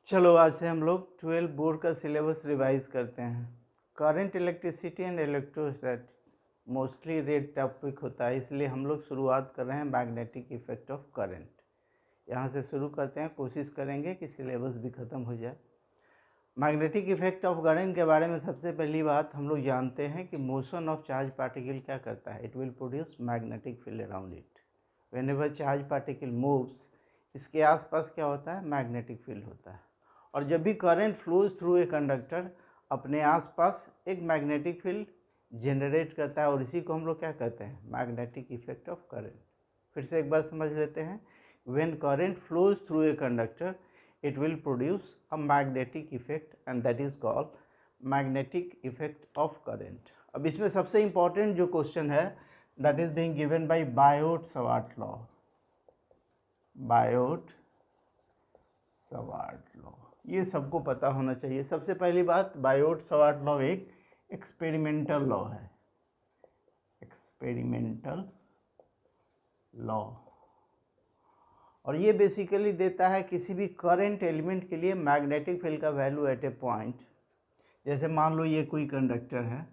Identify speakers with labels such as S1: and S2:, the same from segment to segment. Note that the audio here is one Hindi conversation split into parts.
S1: चलो आज से हम लोग 12 बोर्ड का सिलेबस रिवाइज करते हैं। Current, electricity and electrostatics mostly red topic होता है, इसलिए हम लोग शुरुआत कर रहे हैं मैग्नेटिक इफेक्ट ऑफ करंट। यहाँ से शुरू करते हैं, कोशिश करेंगे कि सिलेबस भी ख़त्म हो जाए। मैग्नेटिक इफेक्ट ऑफ करंट के बारे में सबसे पहली बात हम लोग जानते हैं कि मोशन ऑफ चार्ज पार्टिकल क्या करता है। It will produce magnetic field around it. Whenever charge particle moves, इसके आसपास क्या होता है, मैग्नेटिक फील्ड होता है। और जब भी current flows through a conductor, अपने आसपास एक मैग्नेटिक फील्ड जनरेट करता है, और इसी को हम लोग क्या कहते हैं, मैग्नेटिक इफेक्ट ऑफ करंट। फिर से एक बार समझ लेते हैं। When current flows through a conductor, it will produce a magnetic effect and that is called magnetic effect of current। अब इसमें सबसे important जो क्वेश्चन है, that is being given by Biot-Savart law। Biot-Savart law ये सबको पता होना चाहिए। सबसे पहली बात, बायोट-सवार्ट लॉ एक एक्सपेरिमेंटल लॉ है। एक्सपेरिमेंटल लॉ, और ये बेसिकली देता है किसी भी करंट एलिमेंट के लिए मैग्नेटिक फील्ड का वैल्यू एट ए पॉइंट। जैसे मान लो ये कोई कंडक्टर है,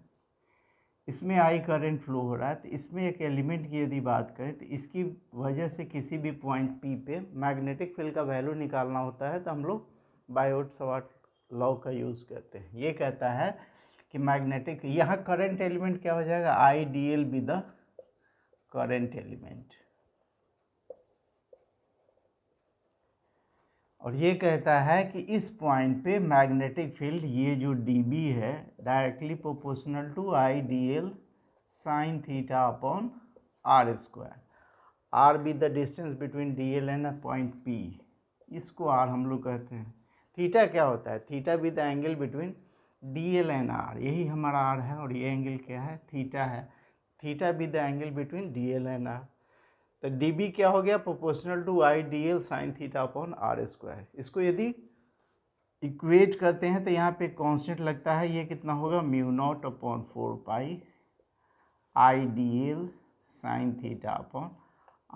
S1: इसमें आई करंट फ्लो हो रहा है, तो इसमें एक एलिमेंट की यदि बात करें तो इसकी वजह से किसी भी पॉइंट पी पे मैग्नेटिक फील्ड का वैल्यू निकालना होता है, तो हम लोग बायोट-सवार्ट लॉ का यूज़ करते हैं। ये कहता है कि मैग्नेटिक, यहाँ करंट एलिमेंट क्या हो जाएगा, I D L be the current element. और ये कहता है कि इस पॉइंट पे मैग्नेटिक फील्ड, ये जो dB है, directly proportional to I D L sine theta upon R square. R be the distance between D L and a point P, इसको आर हम लोग कहते हैं। थीटा क्या होता है, theta be the angle between D L and R, यही हमारा आर है, और ये एंगल क्या है, थीटा है। Theta be the angle between D L and R. तो डी बी क्या हो गया, proportional to I D L sine theta upon R square. इसको यदि इक्वेट करते हैं तो यहाँ पे कांस्टेंट लगता है, ये कितना होगा, mu not upon 4 pi I D L sine theta upon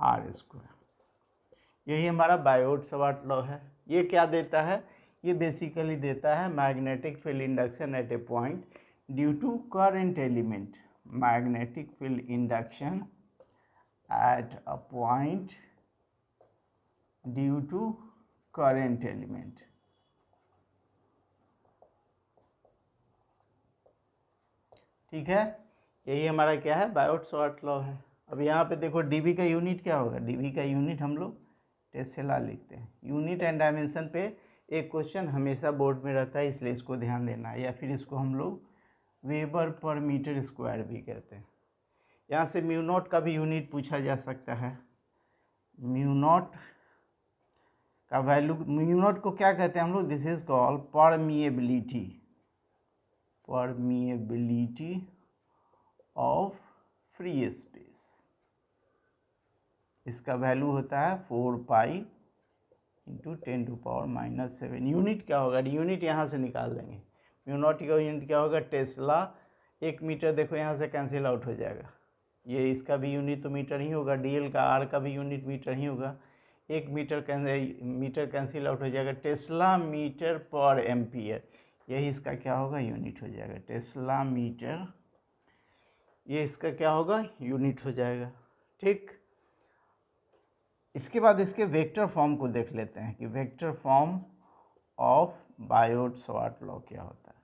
S1: R square. यही हमारा बायोट-सवार्ट लॉ है। ये क्या देता है, ये बेसिकली देता है magnetic field induction at a point due to current element. Magnetic field induction at a point due to current element। ठीक है, यही हमारा क्या है, बायोट-सवार्ट लॉ है। अब यहाँ पे देखो डीबी का यूनिट क्या होगा, डीबी का यूनिट हम लोग टेस्ला लिखते हैं। यूनिट एंड डायमेंशन पे एक क्वेश्चन हमेशा बोर्ड में रहता है, इसलिए इसको ध्यान देना है, या फिर इसको हम लोग वेबर पर मीटर स्क्वायर भी कहते हैं। यहाँ से म्यू नॉट का भी यूनिट पूछा जा सकता है। म्यू नॉट का वैल्यू, म्यू नॉट को क्या कहते हैं हम लोग, this is called permeability. Permeability of free space, इसका वैल्यू होता है 4 पाई इंटू 10⁻⁻⁷। यूनिट क्या होगा, यूनिट यहाँ से निकाल देंगे। म्यू नॉट का यूनिट क्या होगा, टेस्ला। 1 मीटर देखो यहाँ से कैंसिल आउट हो जाएगा, ये इसका भी यूनिट तो मीटर ही होगा, डीएल का आर का भी यूनिट मीटर ही होगा। 1 मीटर कैंसिल आउट हो जाएगा, टेस्ला मीटर पर एम्पियर, यही इसका क्या होगा, यूनिट हो जाएगा, टेस्ला मीटर, ये इसका क्या होगा, यूनिट हो जाएगा। ठीक, इसके बाद इसके वेक्टर फॉर्म को देख लेते हैं कि vector form of Biot Savart law क्या होता है।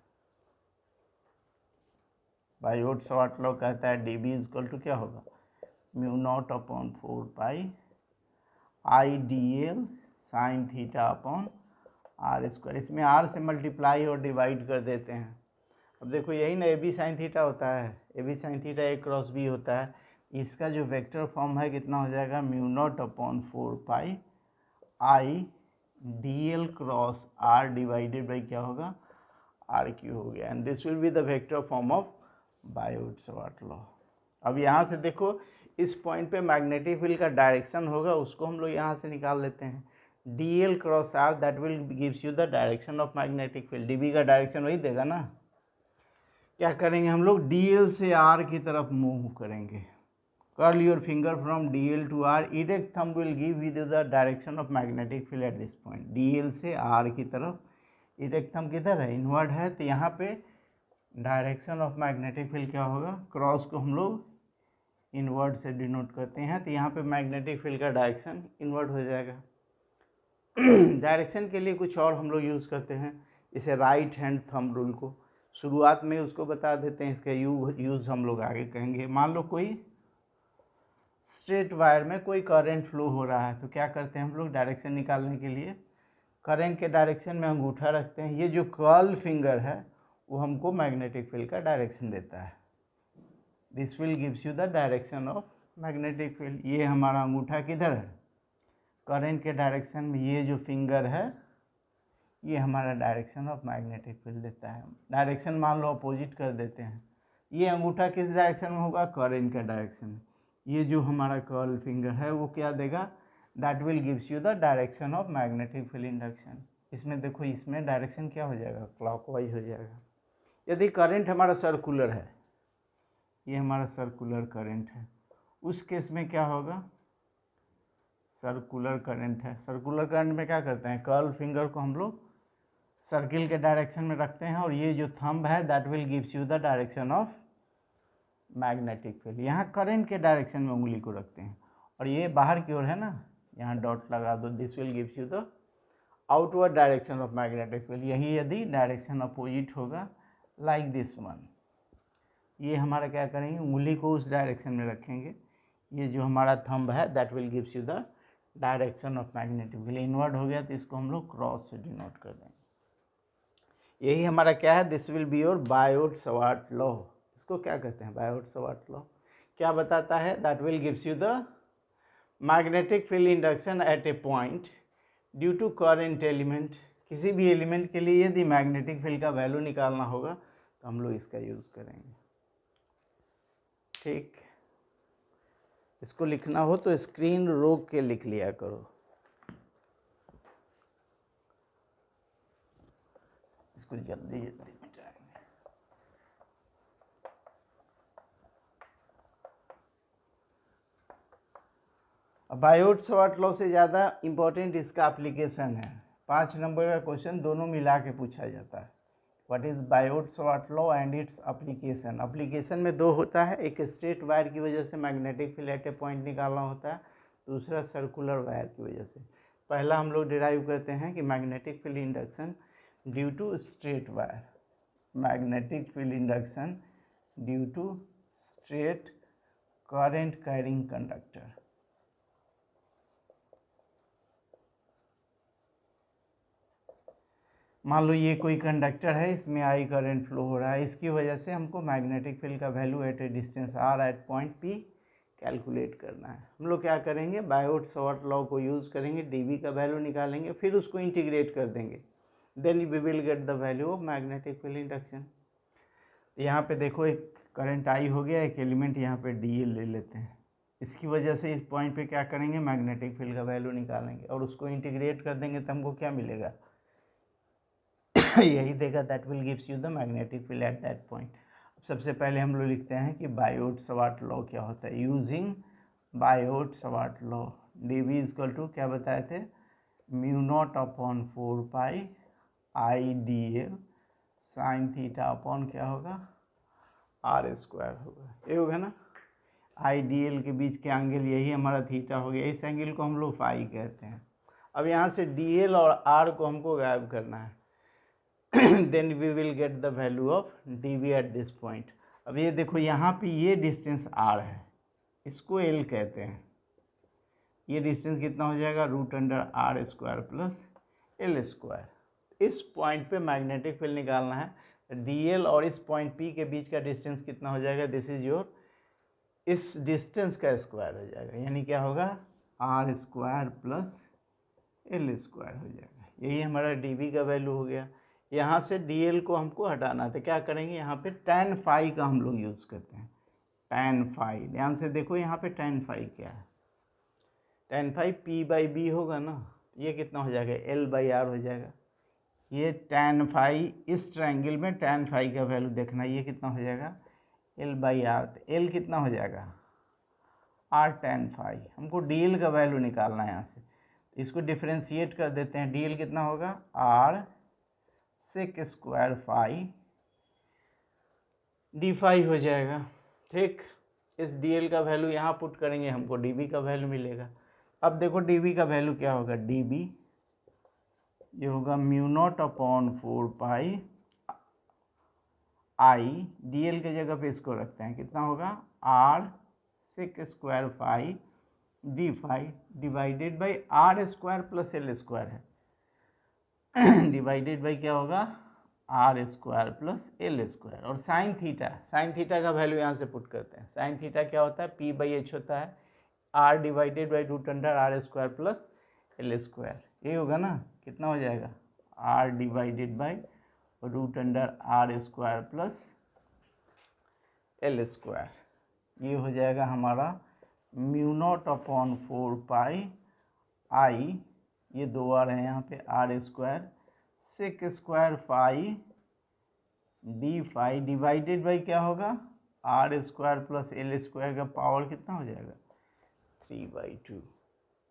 S1: बायोट-सवार्ट लॉ कहता है डी बी इजक्वल टू क्या होगा, mu not upon 4 pi I D L sine theta upon R square. इसमें आर से मल्टीप्लाई और डिवाइड कर देते हैं। अब देखो यही ना ए बी साइन थीटा होता है, A B sine theta A cross B होता है। इसका जो वेक्टर फॉर्म है कितना हो जाएगा, mu not upon 4 pi I D L cross R divided by क्या होगा, आर क्यू हो गया, and this will be the vector form of Biot Savart law. अब यहाँ से देखो इस पॉइंट पे मैग्नेटिक फील्ड का डायरेक्शन होगा, उसको हम लोग यहाँ से निकाल लेते हैं। D L cross R that will gives you the direction of magnetic field. D B का डायरेक्शन वही देगा ना। क्या करेंगे हम लोग, डी एल से आर की तरफ मूव करेंगे, curl your finger from DL to R, erect thumb will give you the direction of magnetic field at this point. DL से R की तरफ, erect thumb किधर है, इनवर्ड है, तो यहाँ पे डायरेक्शन ऑफ मैग्नेटिक फील्ड क्या होगा, क्रॉस को हम लोग इनवर्ड से डिनोट करते हैं, तो यहाँ पे मैग्नेटिक फील्ड का डायरेक्शन इनवर्ड हो जाएगा। डायरेक्शन के लिए कुछ और हम लोग यूज़ करते हैं, इसे राइट हैंड थंब रूल को शुरुआत में उसको बता देते हैं, इसका यूज़ हम लोग आगे कहेंगे। मान लो कोई स्ट्रेट वायर में कोई करंट फ्लो हो रहा है, तो क्या करते हैं हम लोग डायरेक्शन निकालने के लिए करंट के डायरेक्शन में अंगूठा रखते हैं। ये जो कर्ल फिंगर है वो हमको मैग्नेटिक फील्ड का डायरेक्शन देता है। This will gives you the direction of magnetic field. ये हमारा अंगूठा किधर है, करंट के डायरेक्शन में, ये जो फिंगर है ये हमारा डायरेक्शन ऑफ मैग्नेटिक फील्ड देता है। डायरेक्शन मान लो अपोजिट कर देते हैं, ये अंगूठा किस डायरेक्शन में होगा, करंट का डायरेक्शन में। ये जो हमारा कर्ल फिंगर है वो क्या देगा, that will gives you the direction of magnetic field induction. इसमें देखो, इसमें डायरेक्शन क्या हो जाएगा, क्लॉकवाइज हो जाएगा। यदि करंट हमारा सर्कुलर है, ये हमारा सर्कुलर करंट है, उस केस में क्या होगा, सर्कुलर करंट है, सर्कुलर करंट में क्या करते हैं, कर्ल फिंगर को हम लोग सर्किल के डायरेक्शन में रखते हैं, और ये जो थंब है that will gives you the direction of magnetic field. यहाँ करंट के डायरेक्शन में उंगली को रखते हैं, और ये बाहर की ओर है ना, यहाँ डॉट लगा दो, this will gives you the outward direction of magnetic field. यही यदि डायरेक्शन अपोजिट होगा लाइक दिस वन, ये हमारा क्या करेंगे, उंगली को उस डायरेक्शन में रखेंगे, ये जो हमारा थंब है that will gives you the direction of magnetic field. Inward हो गया तो इसको हम लोग क्रॉस से डिनोट कर देंगे। यही हमारा क्या है, this will be your Biot Savart law. इसको क्या कहते हैं, बायोट-सवार्ट लॉ। क्या बताता है, that will gives you the magnetic field induction at a point due to current element. किसी भी एलिमेंट के लिए यदि मैग्नेटिक फील्ड का वैल्यू निकालना होगा तो हम लोग इसका यूज़ करेंगे। ठीक, इसको लिखना हो तो स्क्रीन रोक के लिख लिया करो, इसको जल्दी जल्दी मिटाएंगे। अब बायोट-सवार्ट लॉ से ज़्यादा इम्पोर्टेंट इसका एप्लीकेशन है। 5 नंबर का क्वेश्चन दोनों मिला के पूछा जाता है। What is बायोट-सवार्ट law and its application. Application में दो होता है, एक स्ट्रेट वायर की वजह से magnetic field at a point निकालना होता है, दूसरा सर्कुलर वायर की वजह से। पहला हम लोग डिराइव करते हैं कि magnetic field induction due to straight wire, magnetic field induction due to straight current carrying conductor. मान लो ये कोई कंडक्टर है, इसमें आई करंट फ्लो हो रहा है, इसकी वजह से हमको मैग्नेटिक फील्ड का value at a distance R at point P calculate करना है। हम लोग क्या करेंगे, बायोट-सवार्ट लॉ को यूज़ करेंगे, डीवी का वैल्यू निकालेंगे, फिर उसको इंटीग्रेट कर देंगे, then we will get the value of magnetic field induction. यहाँ पे देखो, एक करंट आई हो गया, एक एलिमेंट यहाँ पे डी ले लेते हैं, इसकी वजह से इस पॉइंट पे क्या करेंगे, मैग्नेटिक फील्ड का वैल्यू निकालेंगे और उसको इंटीग्रेट कर देंगे, तो हमको क्या मिलेगा, यही देगा, that will gives you the magnetic field at that point. सबसे पहले हम लोग लिखते हैं कि बायोट-सवार्ट लॉ क्या होता है। Using Biot Savart law, D V is equal to क्या बताए थे, mu not upon 4 pi I D L sine theta upon क्या होगा, आर स्क्वायर होगा, ये होगा ना। आई डी एल के बीच के एंगल यही हमारा थीटा हो गया, इस एंगल को हम लोग फाई कहते हैं। अब यहाँ से डी एल और आर को हमको गायब करना है, then we will get the value of dv at this point। अब ये देखो, यहाँ पे ये डिस्टेंस r है, इसको l कहते हैं, ये डिस्टेंस कितना हो जाएगा, root under R square plus L square. इस पॉइंट पे मैग्नेटिक फील्ड निकालना है, dl और इस पॉइंट p के बीच का डिस्टेंस कितना हो जाएगा, दिस इज योर, इस डिस्टेंस का स्क्वायर हो जाएगा, यानी क्या होगा, R square plus L square हो जाएगा। यही हमारा dv का वैल्यू हो गया। यहाँ से dl को हमको हटाना, तो क्या करेंगे, यहाँ पे tan फाई का हम लोग यूज़ करते हैं, tan फाई। ध्यान से देखो, यहाँ पे tan फाई क्या है, tan phi p by B होगा ना, ये कितना हो जाएगा, l बाई आर हो जाएगा। ये tan फाई, इस ट्रायंगल में tan फाई का वैल्यू देखना, ये कितना हो जाएगा, l बाई आर, तो l कितना हो जाएगा, आर टेन फाई। हमको डी एल का वैल्यू निकालना है यहाँ से, इसको डिफ्रेंशिएट कर देते हैं। डी एल कितना होगा, R sec square phi D phi हो जाएगा। ठीक, इस डी एल का वैल्यू यहाँ पुट करेंगे, हमको डी बी का वैल्यू मिलेगा। अब देखो डी बी का वैल्यू क्या होगा, डी बी ये होगा mu not upon 4 pi I, D L के जगह पे इसको रखते हैं, कितना होगा, R sec square phi D phi divided by R square plus L square है, डिवाइडेड बाई क्या होगा, R square plus L square. और साइन थीटा का वैल्यू यहाँ से पुट करते हैं। साइन थीटा क्या होता है, पी बाई एच होता है, R divided by root under R square plus L square. ये होगा ना, कितना हो जाएगा, R divided by root under R square plus L square. ये हो जाएगा हमारा mu not upon 4 pi I, ये दो आ रहे हैं यहाँ पे, R square sec square phi D phi divided by क्या होगा, R square plus L square का पावर कितना हो जाएगा, 3/2।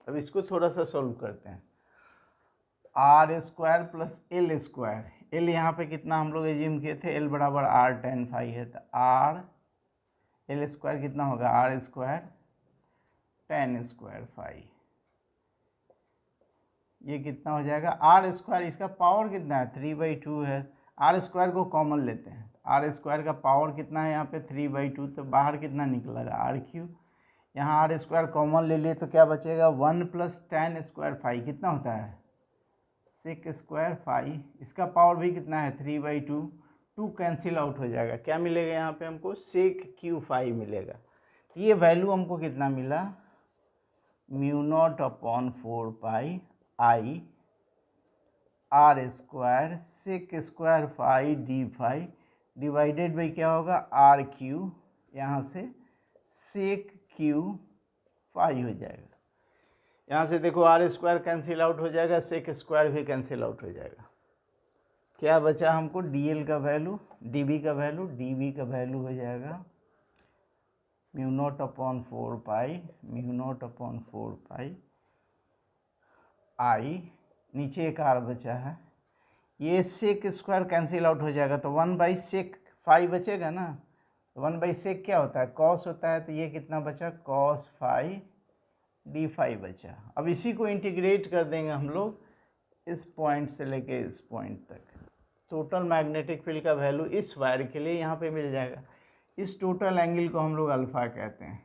S1: अब इसको थोड़ा सा सॉल्व करते हैं। R square plus L square, L यहाँ पे कितना हम लोग एज्यूम किए थे, एल बराबर आर टेन फाई है, तो आर एल स्क्वायर कितना होगा, R square tan square phi, ये कितना हो जाएगा, आर स्क्वायर इसका पावर कितना है, 3/2 है। आर स्क्वायर को कॉमन लेते हैं, आर स्क्वायर का पावर कितना है यहाँ पे 3/2, तो बाहर कितना निकलेगा, आर क्यूब। यहाँ आर स्क्वायर कॉमन ले लिए तो क्या बचेगा, 1 प्लस टेन स्क्वायर फाई कितना होता है, सेक स्क्वायर फाई, इसका पावर भी कितना है 3/2, 2 कैंसिल आउट हो जाएगा, क्या मिलेगा यहाँ पे हमको, सेक क्यू फाई मिलेगा। ये वैल्यू हमको कितना मिला, mu not upon 4 pi I R square sec square phi D phi divided by क्या होगा, आर क्यू, यहाँ से सेक क्यू फाई हो जाएगा। यहाँ से देखो आर स्क्वायर कैंसिल आउट हो जाएगा, सेक स्क्वायर भी कैंसिल आउट हो जाएगा। क्या बचा हमको, डी एल का वैल्यू, डी बी का वैल्यू, डी बी का वैल्यू हो जाएगा mu not upon 4 pi, mu not upon 4 pi आई, नीचे एक आर बचा है, ये सेक स्क्वायर कैंसिल आउट हो जाएगा, तो 1/सेक फाई बचेगा ना, 1/सेक क्या होता है, कॉस होता है, तो ये कितना बचा, कॉस फाई डी फाई बचा। अब इसी को इंटीग्रेट कर देंगे हम लोग इस पॉइंट से लेके इस पॉइंट तक, टोटल मैग्नेटिक फील्ड का वैल्यू इस वायर के लिए यहाँ पे मिल जाएगा। इस टोटल एंगल को हम लोग अल्फ़ा कहते हैं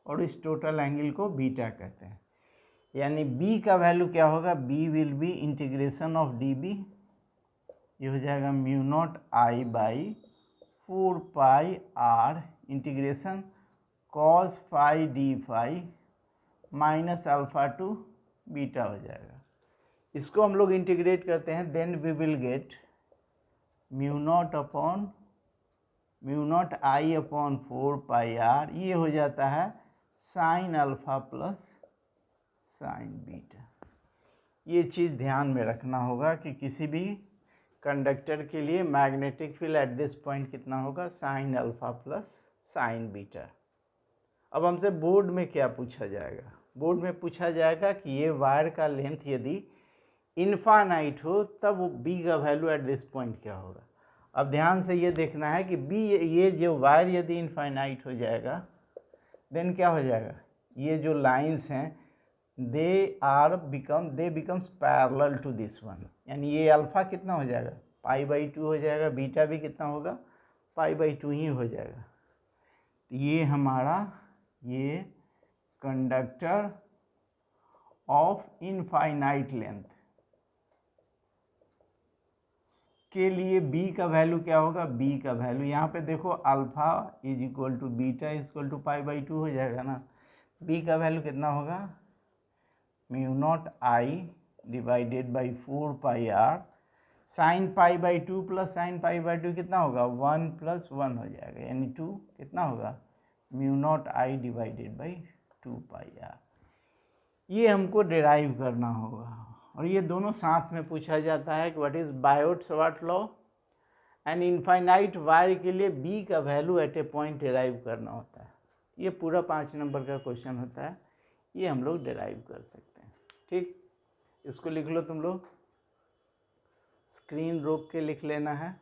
S1: और इस टोटल एंगल को बीटा कहते हैं। यानी b का वैल्यू क्या होगा, b will be integration of D B, ये हो जाएगा mu not I by 4 pi R integration cos phi D phi minus alpha to beta हो जाएगा। इसको हम लोग इंटीग्रेट करते हैं, then we will get mu not I upon 4 pi R, ये हो जाता है sine alpha plus sine beta. ये चीज़ ध्यान में रखना होगा कि किसी भी कंडक्टर के लिए magnetic field at this point कितना होगा, sign alpha plus sine beta. अब हमसे बोर्ड में क्या पूछा जाएगा, बोर्ड में पूछा जाएगा कि ये वायर का लेंथ यदि इनफाइनाइट हो तब b का वैल्यू एट दिस पॉइंट क्या होगा। अब ध्यान से ये देखना है कि b, ये जो वायर यदि इनफाइनाइट हो जाएगा देन क्या हो जाएगा, ये जो लाइंस हैं they becomes parallel to this one, यानी ये अल्फ़ा कितना हो जाएगा, π/2 हो जाएगा, बीटा भी कितना होगा, π/2 ही हो जाएगा। तो ये हमारा ये कंडक्टर ऑफ इनफाइनाइट लेंथ के लिए b का वैल्यू क्या होगा, b का वैल्यू यहाँ पे देखो alpha is equal to beta is equal to π/2 हो जाएगा ना, b का वैल्यू कितना होगा, mu not I divided by 4 pi R sine π/2 plus sine π/2 कितना होगा, 1 + 1 हो जाएगा, यानी 2 कितना होगा, mu not I divided by 2 pi R. ये हमको डिराइव करना होगा और ये दोनों साथ में पूछा जाता है कि what is बायोट-सवार्ट law and infinite wire के लिए b का value at a point derive करना होता है। ये पूरा 5 नंबर का क्वेश्चन होता है, ये हम लोग डिराइव कर सकते हैं। ठीक, इसको लिख लो तुम लोग, स्क्रीन रोक के लिख लेना है।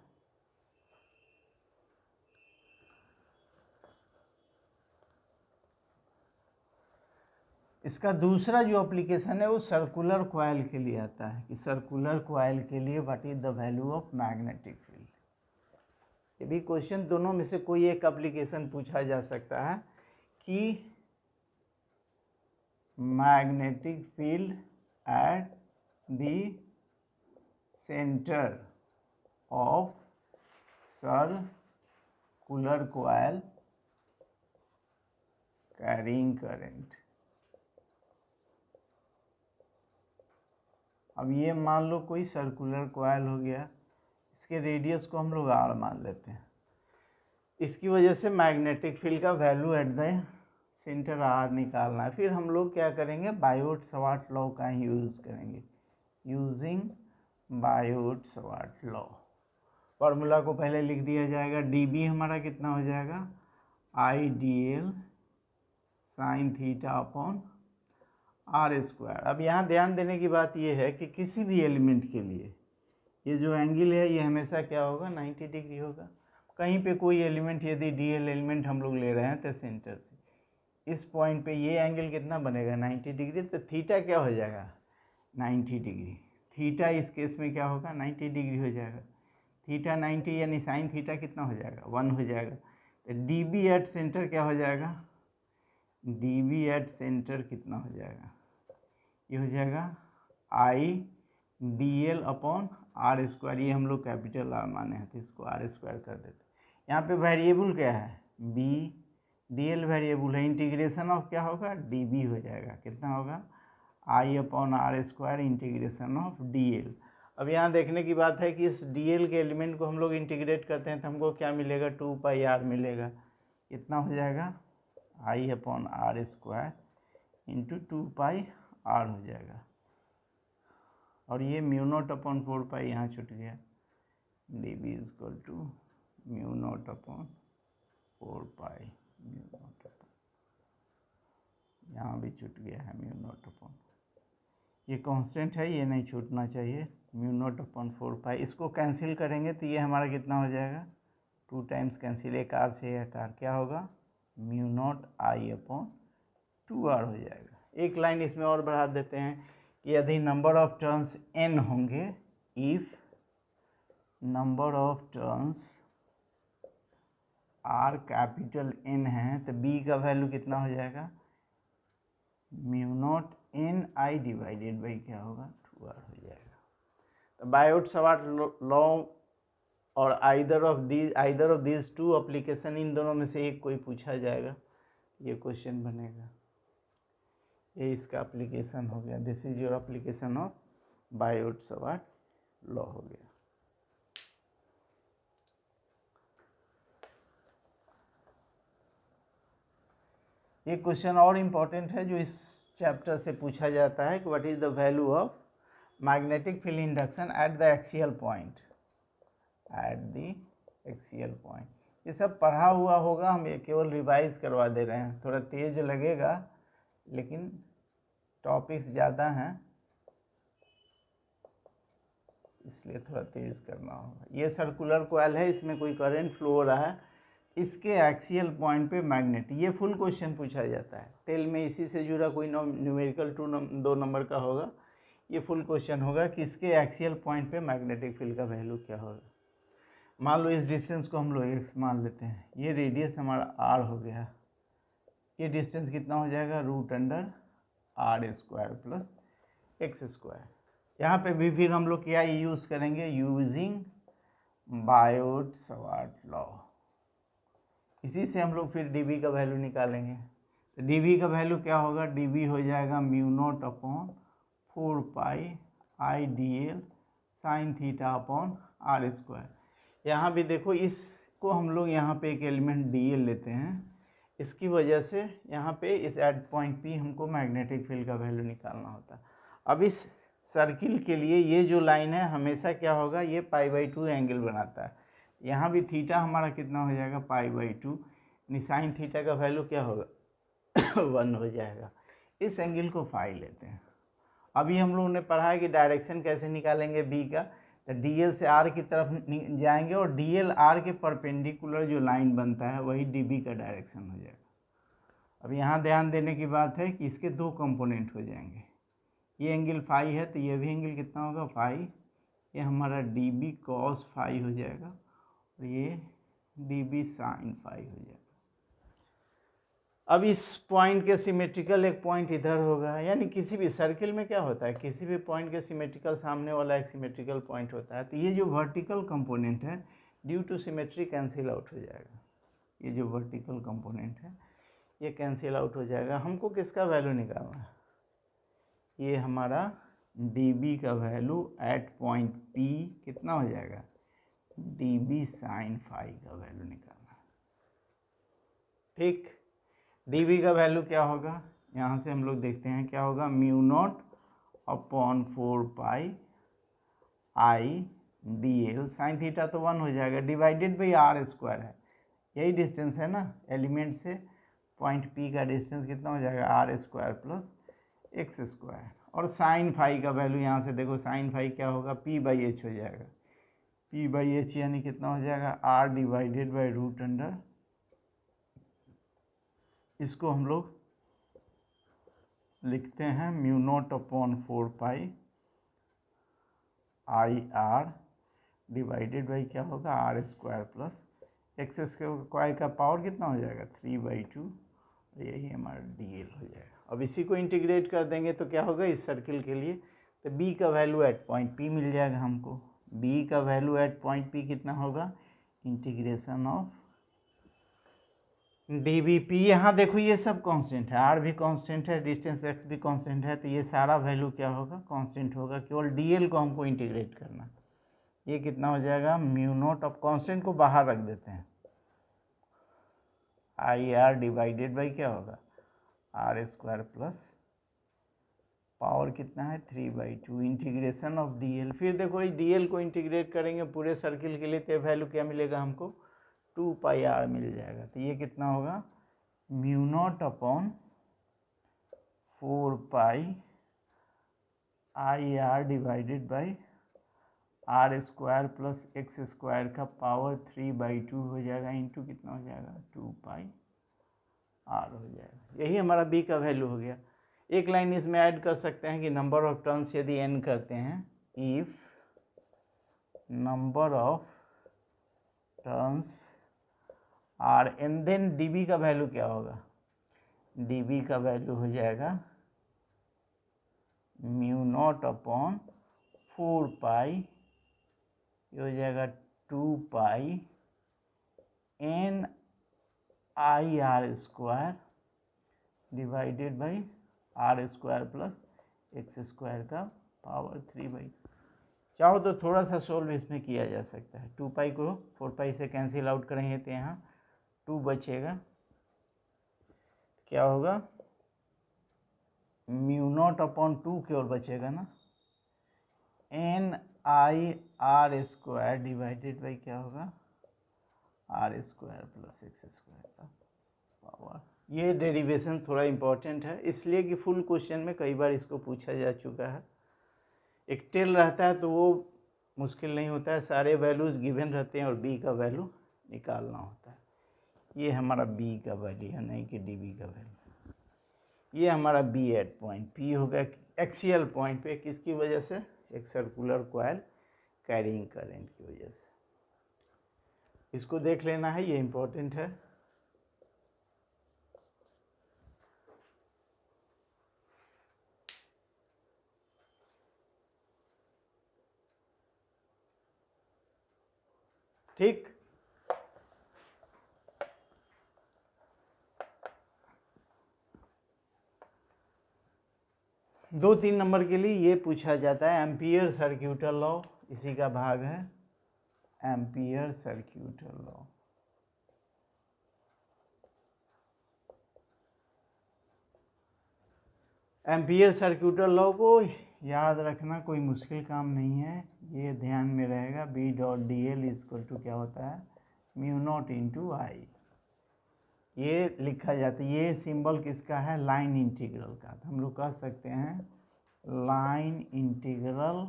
S1: इसका दूसरा जो एप्लीकेशन है वो सर्कुलर कॉइल के लिए आता है कि सर्कुलर कॉइल के लिए what is the value of magnetic field. ये भी क्वेश्चन दोनों में से कोई एक एप्लीकेशन पूछा जा सकता है कि magnetic field at the centre of circular coil carrying current. अब ये मान लो कोई सर्कुलर कॉइल हो गया, इसके रेडियस को हम लोग आर मान लेते हैं, इसकी वजह से मैग्नेटिक फील्ड का value at the centre R निकालना है। फिर हम लोग क्या करेंगे, बायोट-सवार्ट लॉ का ही यूज़ करेंगे, यूजिंग बायोट-सवार्ट लॉ। फार्मूला को पहले लिख दिया जाएगा, डी बी हमारा कितना हो जाएगा, I D L sine theta upon R square. अब यहाँ ध्यान देने की बात ये है कि किसी भी एलिमेंट के लिए ये जो एंगल है ये हमेशा क्या होगा, 90 डिग्री होगा। कहीं पे कोई एलिमेंट यदि डी एल एलिमेंट हम लोग ले रहे हैं तो सेंटर से इस पॉइंट पे ये एंगल कितना बनेगा, 90 डिग्री। तो थीटा क्या हो जाएगा, 90 डिग्री। थीटा इस केस में क्या होगा, 90 डिग्री हो जाएगा। थीटा 90 यानी साइन थीटा कितना हो जाएगा, 1 हो जाएगा। तो डी बी एट सेंटर क्या हो जाएगा, डी बी एट सेंटर कितना हो जाएगा, ये हो जाएगा I D L upon R square. ये हम लोग कैपिटल आर माने हैं तो इसको आर स्क्वायर कर देते हैं। यहाँ पे वेरिएबल क्या है, बी, डी एल वेरिएबल है, इंटीग्रेशन ऑफ क्या होगा, डी बी हो जाएगा, कितना होगा, I upon R square integration of D L. अब यहाँ देखने की बात है कि इस डी एल के एलिमेंट को हम लोग इंटीग्रेट करते हैं तो हमको क्या मिलेगा, 2 पाई आर मिलेगा। कितना हो जाएगा, I upon R square into 2 pi R हो जाएगा। और ये म्यू नॉट अपॉन 4 पाई यहाँ छूट गया, D B is equal to mu not upon 4 pi mu not upon, यहाँ भी छूट गया है म्यू नॉट अपॉन, ये कांस्टेंट है ये नहीं छूटना चाहिए, म्यू नॉट अपॉन 4 पाई। इसको कैंसिल करेंगे तो ये हमारा कितना हो जाएगा, 2 टाइम्स कैंसिल, एक आर से एक आर, क्या होगा, mu not I upon 2 R हो जाएगा। एक लाइन इसमें और बढ़ा देते हैं कि यदि नंबर ऑफ टर्न्स n होंगे, if number of turns are capital N है तो b का वैल्यू कितना हो जाएगा, mu naught N I divided by क्या होगा, 2r हो जाएगा। तो बायोट-सवार्ट लॉ और either of these two application, इन दोनों में से एक कोई पूछा जाएगा, ये क्वेश्चन बनेगा। ये इसका एप्लीकेशन हो गया, this is your application of Biot Savart law हो गया। ये क्वेश्चन और इम्पोर्टेंट है जो इस चैप्टर से पूछा जाता है कि what is the value of magnetic field induction at the axial point, at the axial point. ये सब पढ़ा हुआ होगा, हम ये केवल रिवाइज करवा दे रहे हैं, थोड़ा तेज लगेगा लेकिन टॉपिक्स ज़्यादा हैं इसलिए थोड़ा तेज़ करना होगा। ये सर्कुलर कॉइल है, इसमें कोई करंट फ्लो हो रहा है, इसके एक्सियल पॉइंट पे मैग्नेट, ये फुल क्वेश्चन पूछा जाता है। टेल में इसी से जुड़ा कोई न्यूमेरिकल 2 नंबर का होगा, ये फुल क्वेश्चन होगा कि इसके एक्सियल पॉइंट पे मैग्नेटिक फील्ड का वैल्यू क्या होगा। मान लो इस डिस्टेंस को हम लोग x मान लेते हैं, ये रेडियस हमारा r हो गया, ये डिस्टेंस कितना हो जाएगा, √r square plus X square. यहाँ पे भी फिर हम लोग क्या यूज़ करेंगे, यूजिंग बायोट-सवार्ट लॉ। इसी से हम लोग फिर dB का वैल्यू निकालेंगे। तो dB का वैल्यू क्या होगा, dB हो जाएगा mu not upon 4 pi I D L sine theta upon R square. यहाँ भी देखो, इसको हम लोग यहाँ पे एक एलिमेंट dl लेते हैं, इसकी वजह से यहाँ पे इस एट पॉइंट P हमको मैग्नेटिक फील्ड का वैल्यू निकालना होता है। अब इस सर्किल के लिए ये जो लाइन है हमेशा क्या होगा, ये π/2 एंगल बनाता है। यहाँ भी थीटा हमारा कितना हो जाएगा, π/2। साइन थीटा का वैल्यू क्या होगा 1 हो जाएगा। इस एंगल को फाई लेते हैं। अभी हम लोगों ने पढ़ा है कि डायरेक्शन कैसे निकालेंगे बी का, तो डीएल से आर की तरफ जाएंगे और डीएल आर के परपेंडिकुलर जो लाइन बनता है वही डीबी का डायरेक्शन हो जाएगा। अब यहाँ ध्यान देने की बात है कि इसके दो कंपोनेंट हो जाएंगे, ये एंगल फाई है तो ये भी एंगल कितना होगा फाई, ये हमारा डी बी कॉस फाई हो जाएगा और ये डी बी साइन फाई हो जाएगा। अब इस पॉइंट के सिमेट्रिकल एक पॉइंट इधर होगा, यानी किसी भी सर्किल में क्या होता है, किसी भी पॉइंट के सिमेट्रिकल सामने वाला एक सिमेट्रिकल पॉइंट होता है, तो ये जो वर्टिकल कंपोनेंट है due to symmetry cancel out हो जाएगा। ये जो वर्टिकल कंपोनेंट है ये कैंसिल आउट हो जाएगा। हमको किसका वैल्यू निकालना है, ये हमारा dB का वैल्यू एट पॉइंट P कितना हो जाएगा, dB साइन फाई का वैल्यू निकालना है। ठीक, dB का वैल्यू क्या होगा, यहाँ से हम लोग देखते हैं क्या होगा, mu not upon 4 pi I D L sine theta तो 1 हो जाएगा, डिवाइडेड बाई आर स्क्वायर है, यही डिस्टेंस है ना एलिमेंट से पॉइंट P का डिस्टेंस कितना हो जाएगा R square plus X square. और साइन फाई का वैल्यू यहाँ से देखो, साइन फाई क्या होगा P बाई एच हो जाएगा, P बाई एच यानी कितना हो जाएगा R divided by root under, इसको हम लोग लिखते हैं mu not upon 4 pi I R divided by क्या होगा R square plus X square का पावर कितना हो जाएगा 3/2, यही हमारा डी एल हो जाएगा। अब इसी को इंटीग्रेट कर देंगे तो क्या होगा इस सर्किल के लिए, तो b का वैल्यू एट पॉइंट P मिल जाएगा हमको। b का वैल्यू एट पॉइंट P कितना होगा, इंटीग्रेशन ऑफ dBp। यहाँ देखो ये सब कांस्टेंट है, r भी कांस्टेंट है, डिस्टेंस x भी कांस्टेंट है, तो ये सारा वैल्यू क्या होगा कांस्टेंट होगा, केवल dl को हमको इंटीग्रेट करना। ये कितना हो जाएगा म्यू नॉट, अब कांस्टेंट को बाहर रख देते हैं, आई आर डिवाइडेड बाई क्या होगा आर स्क्वायर प्लस पावर कितना है 3/2 इंटीग्रेशन ऑफ dl। फिर देखो इस dl को इंटीग्रेट करेंगे पूरे सर्किल के लिए, तो वैल्यू क्या मिलेगा हमको 2 पाई आर मिल जाएगा। तो ये कितना होगा mu not upon 4 pi I R divided by R square plus X square का पावर 3/2 हो जाएगा, इंटू कितना हो जाएगा 2 पाई आर हो जाएगा। यही हमारा बी का वैल्यू हो गया। एक लाइन इसमें ऐड कर सकते हैं कि नंबर ऑफ टर्न्स यदि n करते हैं, if number of turns are N, then dB का वैल्यू क्या होगा, dB का वैल्यू हो जाएगा म्यू नॉट अपॉन 4 पाई, ये हो जाएगा 2 pi N I R square divided by R square plus X square का पावर 3/2। चाहो तो थोड़ा सा सोल्व इसमें किया जा सकता है, 2 पाई को 4 पाई से कैंसिल आउट करेंगे तो यहाँ 2 बचेगा, क्या होगा म्यू नॉट अपॉन 2 की ओर बचेगा ना, N I R square divided by क्या होगा R square plus X square का पावर। ये डेरिवेशन थोड़ा इम्पोर्टेंट है, इसलिए कि फुल क्वेश्चन में कई बार इसको पूछा जा चुका है। एक टेल रहता है तो वो मुश्किल नहीं होता है, सारे वैल्यूज़ गिवन रहते हैं और बी का वैल्यू निकालना होता है। ये हमारा बी का वैल्यू है, नहीं कि डी बी का वैल्यू। ये हमारा बी एट पॉइंट पी होगा एक्सियल पॉइंट पे, किसकी वजह से, एक सर्कुलर कॉइल कैरिंग करंट की वजह से। इसको देख लेना है, ये इम्पोर्टेंट है। ठीक, दो तीन नंबर के लिए ये पूछा जाता है, एम्पियर सर्क्यूटल लॉ इसी का भाग है, एम्पियर सर्क्यूटल लॉ। एम्पियर सर्क्यूटल लॉ को याद रखना कोई मुश्किल काम नहीं है, ये ध्यान में रहेगा। B dot D L equal to क्या होता है म्यू नॉट इंटू आई। ये लिखा जाता है, ये सिंबल किसका है, लाइन इंटीग्रल का। तो हम लोग कह सकते हैं लाइन इंटीग्रल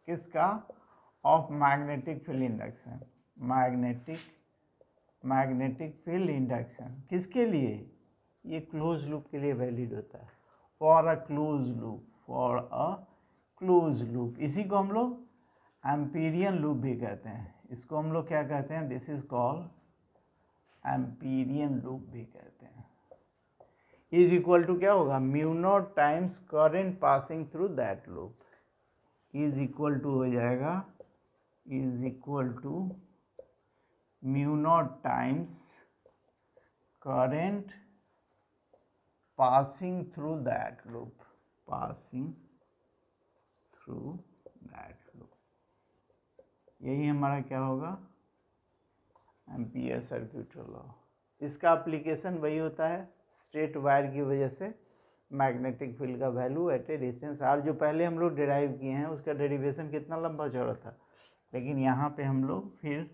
S1: किसका, of magnetic field induction. Magnetic field induction किसके लिए, ये क्लोज लूप के लिए वैलिड होता है, फॉर अ क्लोज लूप। इसी को हम लोग एम्पीरियन लूप भी कहते हैं। इसको हम लोग क्या कहते हैं, this is called Amperian loop भी कहते हैं। इज इक्वल टू क्या होगा, mu naught times current passing through that loop. Is equal to हो जाएगा, is equal to mu naught times current passing through that loop, passing through that loop. यही हमारा क्या होगा, एम्पियर सर्किट लॉ। इसका एप्लीकेशन वही होता है, स्ट्रेट वायर की वजह से मैग्नेटिक फील्ड का value at a distance are, जो पहले हम लोग डिराइव किए हैं उसका डेरिवेशन कितना लंबा चौड़ा था, लेकिन यहाँ पे हम लोग फिर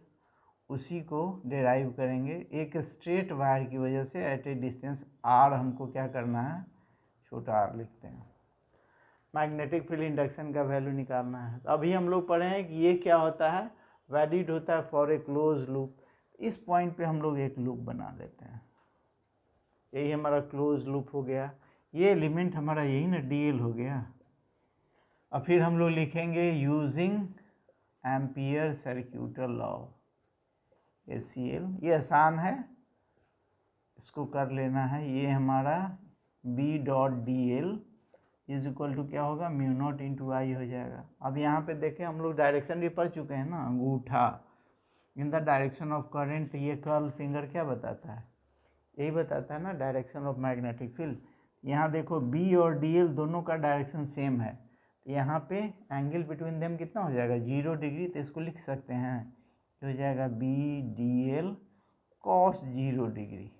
S1: उसी को डिराइव करेंगे। एक स्ट्रेट वायर की वजह से एट ए डिस्टेंस आर हमको क्या करना है, छोटा आर लिखते हैं, मैग्नेटिक फील्ड इंडक्शन का वैल्यू निकालना है। तो अभी हम लोग पढ़े हैं कि ये क्या होता है, वैलिड होता है फॉर ए क्लोज लूप। इस पॉइंट पे हम लोग एक लूप बना लेते हैं, यही हमारा क्लोज लूप हो गया। ये एलिमेंट हमारा यही ना डीएल हो गया। अब फिर हम लोग लिखेंगे using ampere circuital law, ACL। ये आसान है, इसको कर लेना है। ये हमारा B dot DL is equal to क्या होगा, म्यू नॉट इंटू आई हो जाएगा। अब यहाँ पे देखें हम लोग डायरेक्शन भी पढ़ चुके हैं ना, अंगूठा in the direction of current. ये कर्ल फिंगर क्या बताता है, यही बताता है ना डायरेक्शन ऑफ मैग्नेटिक फील्ड। यहाँ देखो B और DL दोनों का डायरेक्शन सेम है, तो यहाँ पे एंगल बिटवीन देम कितना हो जाएगा, 0 डिग्री। तो इसको लिख सकते हैं, ये हो जाएगा BDL cos 0 डिग्री।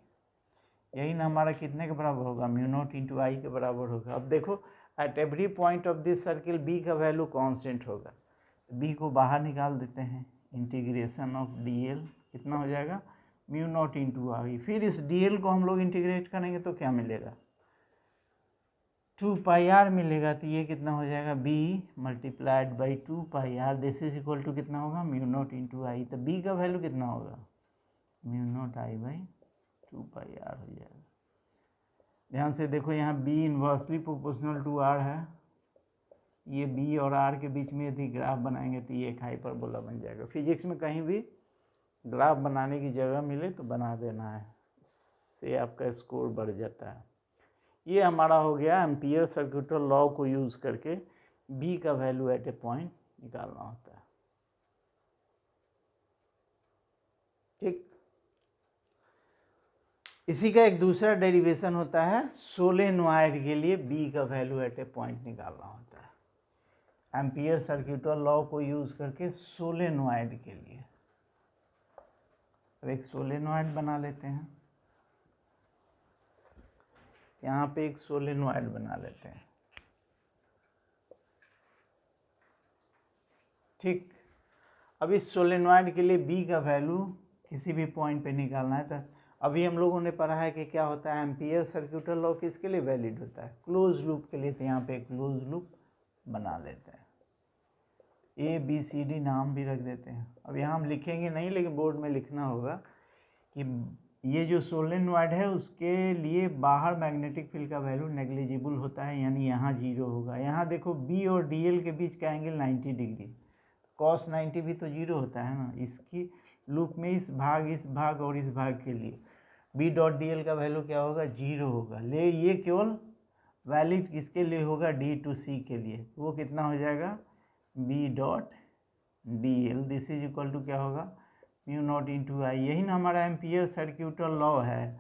S1: यही ना हमारा कितने के बराबर होगा, म्यू नॉट इंटू आई के बराबर होगा। अब देखो at every point of this circle B का वैल्यू कांस्टेंट होगा, B को बाहर निकाल देते हैं, इंटीग्रेशन ऑफ DL कितना हो जाएगा, म्यू नॉट इंटू आई। फिर इस DL को हम लोग इंटीग्रेट करेंगे तो क्या मिलेगा, 2 पाई आर मिलेगा। तो ये कितना हो जाएगा, B multiplied by 2 pi R, this is equal to कितना होगा, म्यू नॉट इंटू आई। तो B का वैल्यू कितना होगा, mu not I by 2 pi R हो जाएगा। ध्यान से देखो यहाँ B inversely proportional to R है, ये B और R के बीच में यदि ग्राफ बनाएंगे तो ये एक हाइपरबोला बन जाएगा। फिजिक्स में कहीं भी ग्राफ बनाने की जगह मिले तो बना देना है, इससे आपका स्कोर बढ़ जाता है। ये हमारा हो गया एम्पियर सर्क्यूटर लॉ को यूज़ करके B का वैल्यू एट ए पॉइंट निकालना होता है। ठीक, इसी का एक दूसरा डेरिवेशन होता है सोलेनॉइड के लिए B का वैल्यू एट ए पॉइंट निकालना होता है। एम्पियर सर्क्यूटर लॉ को यूज़ करके सोलेनॉइड के लिए, अब एक सोलेनॉइड बना लेते हैं, यहाँ पे एक सोलेनॉइड बना लेते हैं। ठीक, अब इस सोलेनॉइड के लिए B का वैल्यू किसी भी पॉइंट पे निकालना है। तो अभी हम लोगों ने पढ़ा है कि क्या होता है, एम्पियर सर्क्यूटर लॉ किसके लिए वैलिड होता है, क्लोज लूप के लिए। तो यहाँ पे क्लोज लूप बना लेते हैं, ABCD नाम भी रख देते हैं। अब यहाँ हम लिखेंगे नहीं, लेकिन बोर्ड में लिखना होगा कि ये जो सोलेनॉइड है उसके लिए बाहर मैग्नेटिक फील्ड का वैल्यू नेग्लिजिबल होता है, यानी यहाँ 0 होगा। यहाँ देखो B और DL के बीच का एंगल 90 डिग्री, cos 90 भी तो 0 होता है ना। इसकी लूप में इस भाग और इस भाग के लिए B डॉट DL का वैल्यू क्या होगा, 0 होगा। ले ये केवल वैलिड किसके लिए होगा, D टू C के लिए। वो कितना हो जाएगा, B dot DL, this is equal to क्या होगा, म्यू नॉट इंटू आई। यही ना हमारा एम्पियर सर्क्यूटर लॉ है।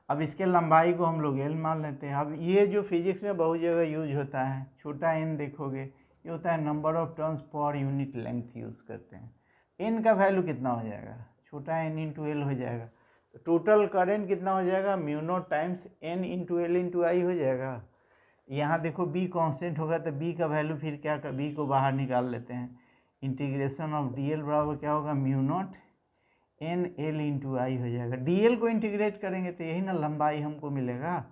S1: अब इसके लंबाई को हम लोग L मान लेते हैं। अब ये जो फिजिक्स में बहुत जगह यूज होता है, छोटा n देखोगे, ये होता है number of turns per unit length use करते हैं। n का वैल्यू कितना हो जाएगा, छोटा n इंटू एल हो जाएगा। तो टोटल करंट कितना हो जाएगा, mu naught times n into L into I हो जाएगा। यहाँ देखो B कांस्टेंट होगा तो B का वैल्यू फिर क्या कर, B को बाहर निकाल लेते हैं। इंटीग्रेशन ऑफ DL बराबर क्या होगा, mu naught N L into I हो जाएगा। डी एल को इंटीग्रेट करेंगे तो यही ना लंबाई हमको मिलेगा,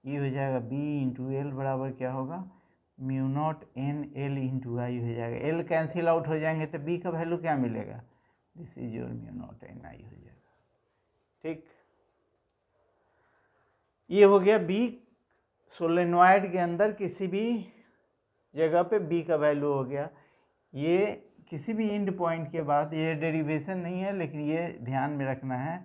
S1: ये हो जाएगा बी इंटू एल बराबर क्या होगा mu naught N L into I हो जाएगा। एल कैंसिल आउट हो जाएंगे तो बी का वैल्यू क्या मिलेगा, this is your mu naught N I हो जाएगा। ठीक, ये हो गया बी। सोलेनॉइड के अंदर किसी भी जगह पे बी का वैल्यू हो गया। ये किसी भी एंड पॉइंट के बाद, ये डेरिवेशन नहीं है लेकिन ये ध्यान में रखना है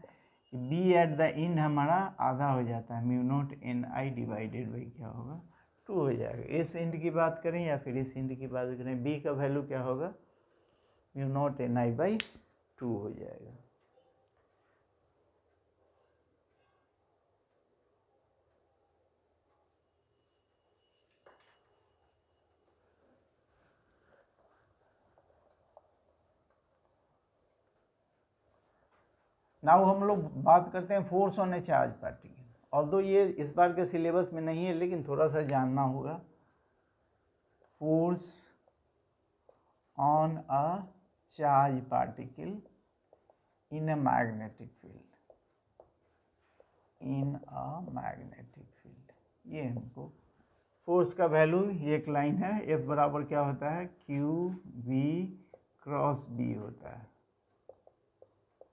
S1: कि बी एट द एंड हमारा आधा हो जाता है, mu naught N I divided by क्या होगा 2 हो जाएगा। इस एंड की बात करें या फिर इस एंड की बात करें, बी का वैल्यू क्या होगा mu naught N I by 2 हो जाएगा। नाउ हम लोग बात करते हैं force on a charge particle. Although ये इस बार के सिलेबस में नहीं है लेकिन थोड़ा सा जानना होगा। Force on a charge particle in a magnetic field, in a magnetic field, ये हमको फोर्स का वैल्यू, ये एक लाइन है, F बराबर क्या होता है क्यू वी क्रॉस बी होता है,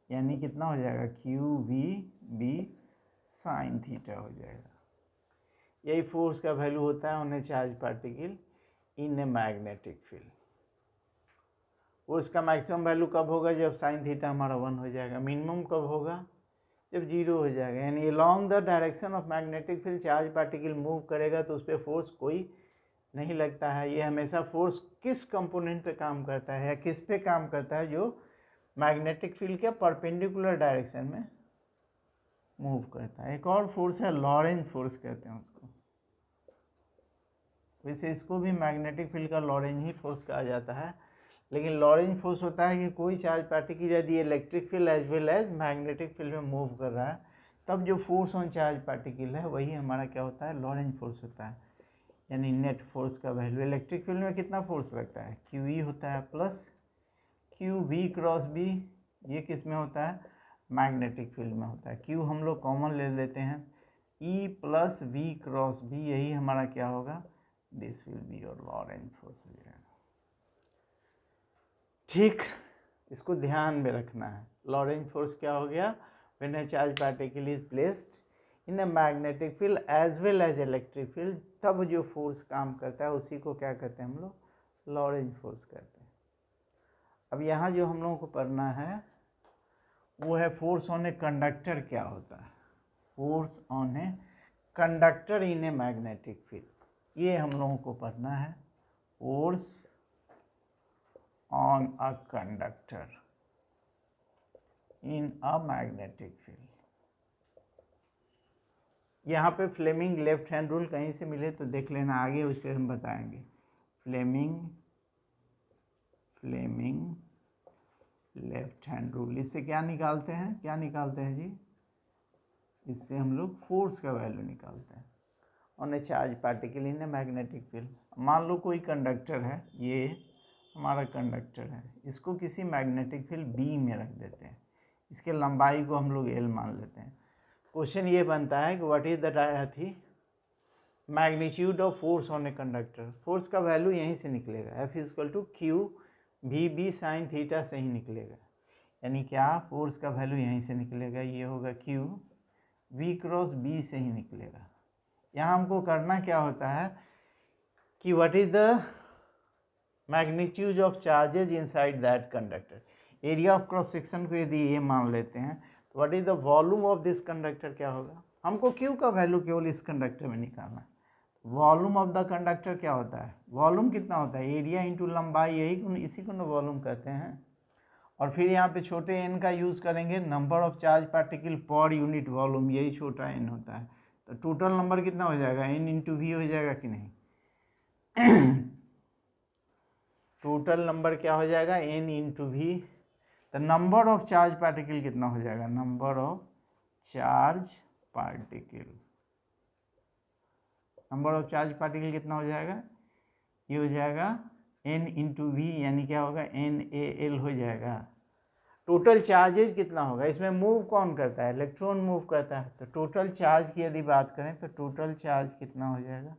S1: यानी कितना हो जाएगा Q V B sine theta हो जाएगा। यही फोर्स का वैल्यू होता है on a charge particle in a magnetic field. Force का मैक्सिमम वैल्यू कब होगा, जब साइन थीटा हमारा 1 हो जाएगा। मिनिमम कब होगा, जब 0 हो जाएगा। यानी along the direction of magnetic field charge particle move करेगा तो उस पर फोर्स कोई नहीं लगता है। ये हमेशा फोर्स किस कंपोनेंट पे काम करता है या किस पे काम करता है, जो मैग्नेटिक फील्ड के परपेंडिकुलर डायरेक्शन में मूव करता है। एक और फोर्स है लॉरेंज फोर्स कहते हैं उसको, वैसे इसको भी मैग्नेटिक फील्ड का लॉरेंज ही फोर्स कहा जाता है। लेकिन लॉरेंज फोर्स होता है कि कोई चार्ज पार्टिकल यदि electric field as well as magnetic field में मूव कर रहा है, तब जो फोर्स ऑन चार्ज पार्टिकल है वही हमारा क्या होता है लॉरेंज फोर्स होता है। यानी नेट फोर्स का वैल्यू इलेक्ट्रिक फील्ड में कितना फोर्स लगता है क्यू ई होता है plus Q V cross B, ये किस में होता है मैग्नेटिक फील्ड में होता है। क्यू हम लोग कॉमन ले लेते हैं, E plus V cross B, यही हमारा क्या होगा this will be your Lorentz force हो जाएगा। ठीक, इसको ध्यान में रखना है। लॉरेंज फोर्स क्या हो गया, when a charge particle is placed in a magnetic field as well as electric field, तब जो फोर्स काम करता है उसी को क्या कहते हैं हम लोग लॉरेंज फोर्स कहते हैं। अब यहाँ जो हम लोगों को पढ़ना है वो है फोर्स ऑन ए कंडक्टर क्या होता है, force on a conductor in a magnetic field, ये हम लोगों को पढ़ना है। Force on a conductor in a magnetic field। यहाँ पे फ्लेमिंग लेफ्ट हैंड रूल कहीं से मिले तो देख लेना, आगे उसे हम बताएंगे। फ्लेमिंग लेफ्ट हैंड रूल, इससे क्या निकालते हैं, क्या निकालते हैं जी, इससे हम लोग फोर्स का वैल्यू निकालते हैं on a charge particle in a magnetic field. मान लो कोई कंडक्टर है, ये हमारा कंडक्टर है, इसको किसी मैग्नेटिक फील्ड बी में रख देते हैं, इसके लंबाई को हम लोग एल मान लेते हैं। क्वेश्चन ये बनता है कि what is the magnitude of force on a conductor. Force का वैल्यू यहीं से निकलेगा, F is equal to Q V B sine theta से ही निकलेगा। यानी क्या, फोर्स का वैल्यू यहीं से निकलेगा, ये होगा क्यू वी क्रॉस बी से ही निकलेगा। यहाँ हमको करना क्या होता है कि what is the magnitude of charges inside that conductor. Area of cross section को यदि ये मान लेते हैं तो what is the volume of this conductor क्या होगा, हमको क्यू का वैल्यू केवल इस कंडक्टर में निकालना है। वॉल्यूम ऑफ द कंडक्टर क्या होता है, वॉल्यूम कितना होता है एरिया इंटू लंबाई, यही इसी को ना वॉल्यूम कहते हैं। और फिर यहाँ पे छोटे एन का यूज़ करेंगे, number of charge particle per unit volume, यही छोटा एन होता है। तो टोटल नंबर कितना हो जाएगा, एन इंटू वी हो जाएगा कि नहीं टोटल नंबर क्या हो जाएगा एन इंटू वी। तो नंबर ऑफ चार्ज पार्टिकल कितना हो जाएगा, number of charge particle, number of charge particle कितना हो जाएगा, ये हो जाएगा एन इंटू वी, यानी क्या होगा एन ए एल हो जाएगा। टोटल चार्जेज कितना होगा, इसमें मूव कौन करता है, इलेक्ट्रॉन मूव करता है। तो टोटल चार्ज की यदि बात करें तो टोटल चार्ज कितना हो जाएगा,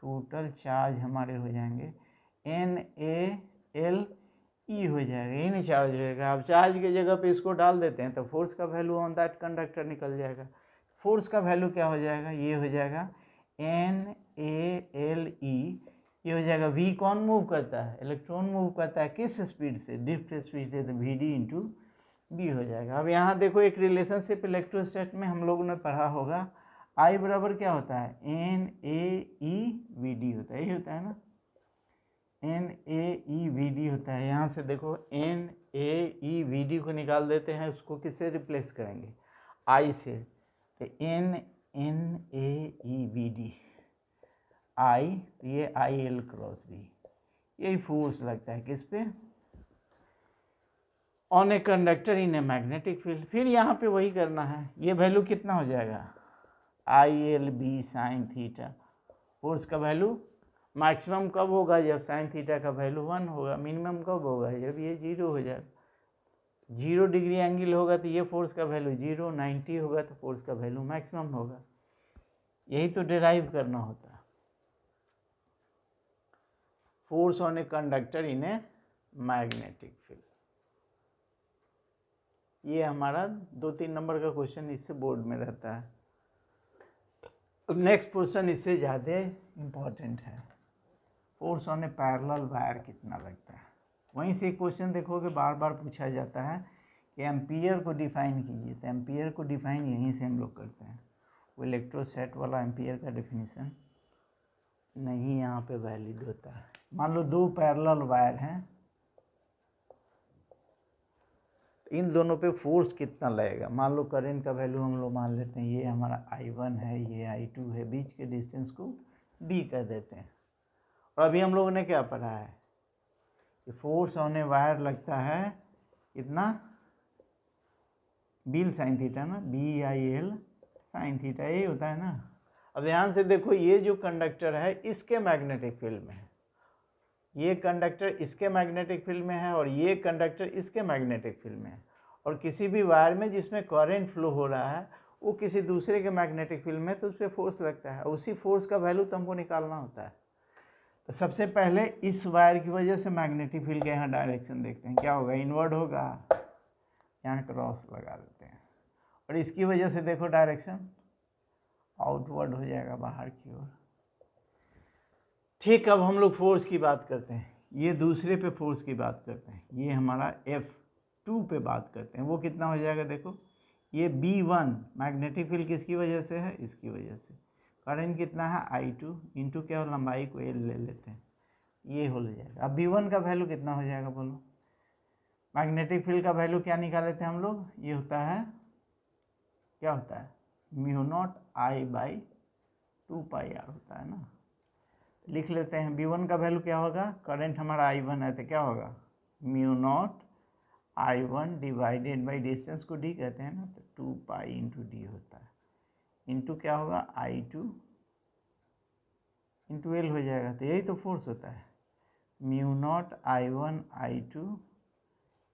S1: टोटल चार्ज हमारे हो जाएंगे NaLe हो जाएगा, ये नहीं चार्ज होएगा। अब चार्ज की जगह पे इसको डाल देते हैं तो फोर्स का वैल्यू ऑन दैट कंडक्टर निकल जाएगा। फोर्स का वैल्यू क्या हो जाएगा, ये हो जाएगा NaLe, ये हो जाएगा। V कौन मूव करता है, इलेक्ट्रॉन मूव करता है, किस स्पीड से, ड्रिफ्ट स्पीड से, तो Vd इंटू बी हो जाएगा। अब यहाँ देखो एक रिलेशनशिप इलेक्ट्रोस्टैट में हम लोगों ने पढ़ा होगा, I बराबर क्या होता है, NaeVd होता है, यही होता है ना, NaeVd होता है। यहाँ से देखो NaeVd को निकाल देते हैं, उसको किससे रिप्लेस करेंगे, I से, तो NaeVd I, तो ये IL क्रॉस V, यही फोर्स लगता है किस पे, on a conductor in a magnetic field. फिर यहाँ पे वही करना है, ये वैल्यू कितना हो जाएगा, ILB साइन थीटा। फोर्स का वैल्यू मैक्सिमम कब होगा, जब साइन थीटा का वैल्यू 1 होगा। मिनिमम कब होगा, जब ये 0 हो जाए, 0 डिग्री एंगल होगा तो ये फोर्स का वैल्यू 0, 90 होगा तो फोर्स का वैल्यू मैक्सिमम होगा। यही तो डिराइव करना होता है, force on a conductor in a magnetic field. ये हमारा 2-3 नंबर का क्वेश्चन इससे बोर्ड में रहता है। अब नेक्स्ट क्वेश्चन इससे ज़्यादा इम्पॉर्टेंट है, force on A parallel wire कितना लगता है। वहीं से क्वेश्चन देखोगे बार बार पूछा जाता है कि एम्पियर को डिफाइन कीजिए, तो एम्पियर को डिफाइन यहीं से हम लोग करते हैं। वो इलेक्ट्रोसेट वाला एम्पियर का डेफिनेशन नहीं यहाँ पे वैलिड होता है। मान लो 2 पैरेलल वायर हैं, इन दोनों पे फोर्स कितना लगेगा। मान लो करंट का वैल्यू हम लोग मान लेते हैं, ये हमारा I1 है, ये I2 है, बीच के डिस्टेंस को D कर देते हैं। और अभी हम लोगों ने क्या पढ़ा है कि फोर्स ऑन ए वायर लगता है कितना, बील साइन थीटा ना, BIL साइन थीटा, यही होता है ना। अब ध्यान से देखो, ये जो कंडक्टर है इसके मैग्नेटिक फील्ड में है, ये कंडक्टर इसके मैग्नेटिक फील्ड में है, और ये कंडक्टर इसके मैग्नेटिक फील्ड में है। और किसी भी वायर में जिसमें करंट फ्लो हो रहा है वो किसी दूसरे के मैग्नेटिक फील्ड में, तो उस पर फोर्स लगता है। उसी फोर्स का वैल्यू तो हमको निकालना होता है। तो सबसे पहले इस वायर की वजह से मैग्नेटिक फील्ड का यहाँ डायरेक्शन देखते हैं, क्या होगा, इनवर्ड होगा, यहाँ क्रॉस लगा देते हैं। और इसकी वजह से देखो डायरेक्शन आउटवर्ड हो जाएगा, बाहर की ओर। ठीक, अब हम लोग फोर्स की बात करते हैं, ये दूसरे पे फोर्स की बात करते हैं, ये हमारा F2 पे बात करते हैं। वो कितना हो जाएगा, देखो ये B1 मैग्नेटिक फील्ड किसकी वजह से है, इसकी वजह से। करंट कितना है, I2 इंटू क्या, लंबाई को L ले लेते हैं, ये हो जाएगा। अब B1 का वैल्यू कितना हो जाएगा, बोलो। मैग्नेटिक फील्ड का वैल्यू क्या निकाले थे हम लोग, ये होता है, क्या होता है, μ0I/2πr होता है ना। लिख लेते हैं, B1 का वैल्यू क्या होगा, करंट हमारा I1 है तो क्या होगा, μ0I1 डिवाइडेड बाई डिस्टेंस को D कहते हैं ना, तो 2π इंटू D होता है, इंटू क्या होगा, I2 इंटू L हो जाएगा। तो यही तो फोर्स होता है, μ0I1I2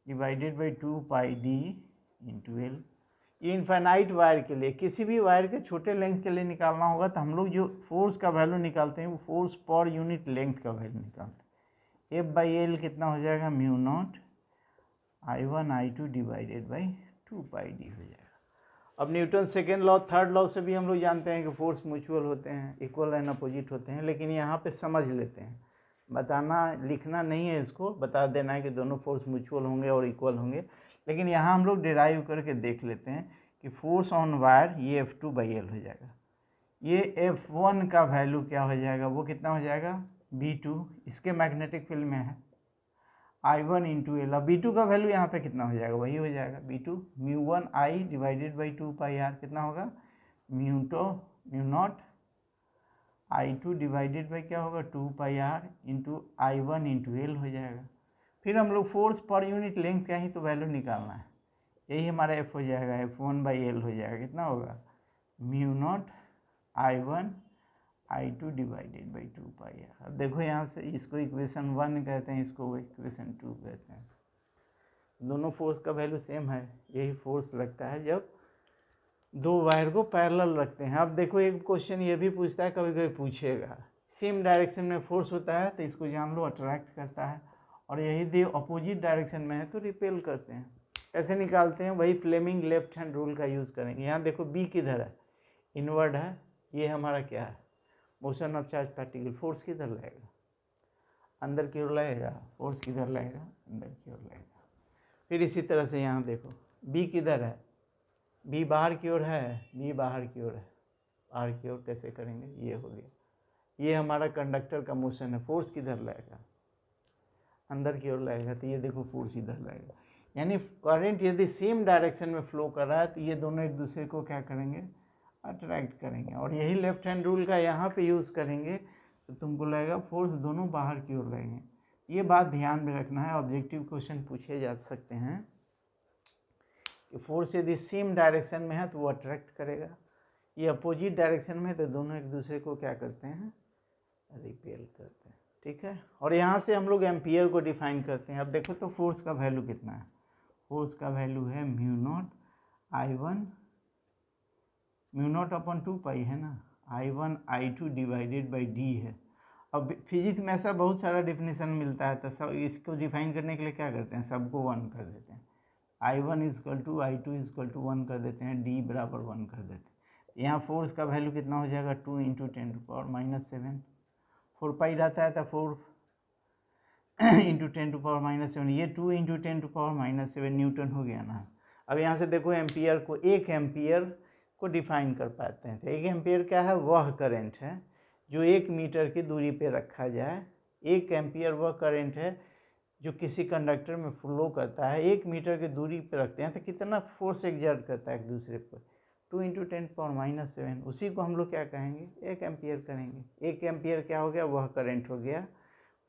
S1: divided by 2π D into L। ये इनफाइनाइट वायर के लिए, किसी भी वायर के छोटे लेंथ के लिए निकालना होगा तो हम लोग जो फोर्स का वैल्यू निकालते हैं वो फोर्स पर यूनिट लेंथ का वैल्यू निकालते हैं। F/L कितना हो जाएगा, μ0I1I2 डिवाइडेड बाई 2π D हो जाएगा। अब Newton second law, third law से भी हम लोग जानते हैं कि फोर्स म्यूचुअल होते हैं, इक्वल एंड अपोजिट होते हैं, लेकिन यहाँ पे समझ लेते हैं, बताना लिखना नहीं है, इसको बता देना है कि दोनों फोर्स म्यूचुअल होंगे और इक्वल होंगे। लेकिन यहाँ हम लोग डिराइव करके देख लेते हैं कि फोर्स ऑन वायर ये F2/L हो जाएगा। ये F1 का वैल्यू क्या हो जाएगा, वो कितना हो जाएगा, B2, इसके मैग्नेटिक फील्ड में है, I1 इंटू L। अब B2 का वैल्यू यहाँ पे कितना हो जाएगा, वही हो जाएगा B2 μ1I divided by 2πr, कितना होगा, μ0I2 डिवाइडेड बाई क्या होगा, 2πr into I1 into L हो जाएगा। फिर हम लोग फोर्स पर यूनिट लेंथ का ही तो वैल्यू निकालना है, यही हमारा F हो जाएगा, F1/L हो जाएगा, कितना होगा, μ0I1I2 डिवाइडेड बाई 2πr। अब देखो यहाँ से इसको इक्वेशन 1 कहते हैं, इसको इक्वेशन 2 कहते हैं। दोनों फोर्स का वैल्यू सेम है। यही फोर्स लगता है जब दो वायर को पैरेलल रखते हैं। अब देखो एक क्वेश्चन ये भी पूछता है, कभी कभी पूछेगा, सेम डायरेक्शन में फोर्स होता है तो इसको जान लो अट्रैक्ट करता है, और यही अपोजिट डायरेक्शन में है तो रिपेल करते हैं। कैसे निकालते हैं? वही फ्लेमिंग लेफ्ट हैंड रूल का यूज़ करेंगे। यहाँ देखो बी किधर है, इनवर्ड है, ये हमारा क्या है, motion of charge particle. Force किधर लगेगा? अंदर की ओर लगेगा। फोर्स किधर लगेगा? अंदर की ओर लगेगा। फिर इसी तरह से यहाँ देखो बी किधर है, बी बाहर की ओर है, बी बाहर की ओर है। बाहर की ओर कैसे करेंगे? ये हो गया, ये हमारा कंडक्टर का मोशन है। फोर्स किधर लगेगा? अंदर की ओर लगेगा, तो ये देखो फोर्स इधर लगेगा। यानी करंट यदि सेम डायरेक्शन में फ्लो कर रहा है तो ये दोनों एक दूसरे को क्या करेंगे? अट्रैक्ट करेंगे। और यही लेफ्ट हैंड रूल का यहाँ पे यूज़ करेंगे तो तुमको लगेगा फोर्स दोनों बाहर की ओर लगेंगे। ये बात ध्यान में रखना है, ऑब्जेक्टिव क्वेश्चन पूछे जा सकते हैं कि फोर्स यदि सेम डायरेक्शन में है तो वो अट्रैक्ट करेगा, ये अपोजिट डायरेक्शन में है तो दोनों एक दूसरे को क्या करते हैं? रिपेल करते हैं। ठीक है, और यहाँ से हम लोग एम्पियर को डिफाइन करते हैं। अब देखो तो फोर्स का वैल्यू कितना है? फोर्स का वैल्यू है mu not I1, mu naught upon 2 पाई है ना, I1 I2 divided by D है। अब फिजिक्स में ऐसा बहुत सारा डिफिनेशन मिलता है, तो सब इसको डिफाइन करने के लिए क्या करते हैं? सबको 1 कर देते हैं। I1 equal to I2 equal to 1 कर देते हैं, D बराबर 1 कर देते हैं। यहाँ फोर्स का वैल्यू कितना हो जाएगा? 2 × 10⁻⁻7। 4 पाई रहता है तो 4 × 10⁻⁻7, ये 2 × 10⁻⁻7 न्यूटन हो गया ना। अब यहाँ से देखो एम्पियर को, 1 एम्पियर को डिफाइन कर पाते हैं। तो 1 एम्पियर क्या है? वह करंट है जो 1 मीटर की दूरी पे रखा जाए। 1 एम्पियर वह करंट है जो किसी कंडक्टर में फ्लो करता है, 1 मीटर की दूरी पे रखते हैं तो कितना फोर्स एग्जर्ट करता है एक दूसरे पर? 2 × 10⁻⁻7। उसी को हम लोग क्या कहेंगे? 1 एम्पियर करेंगे। 1 एम्पियर क्या हो गया? वह करंट हो गया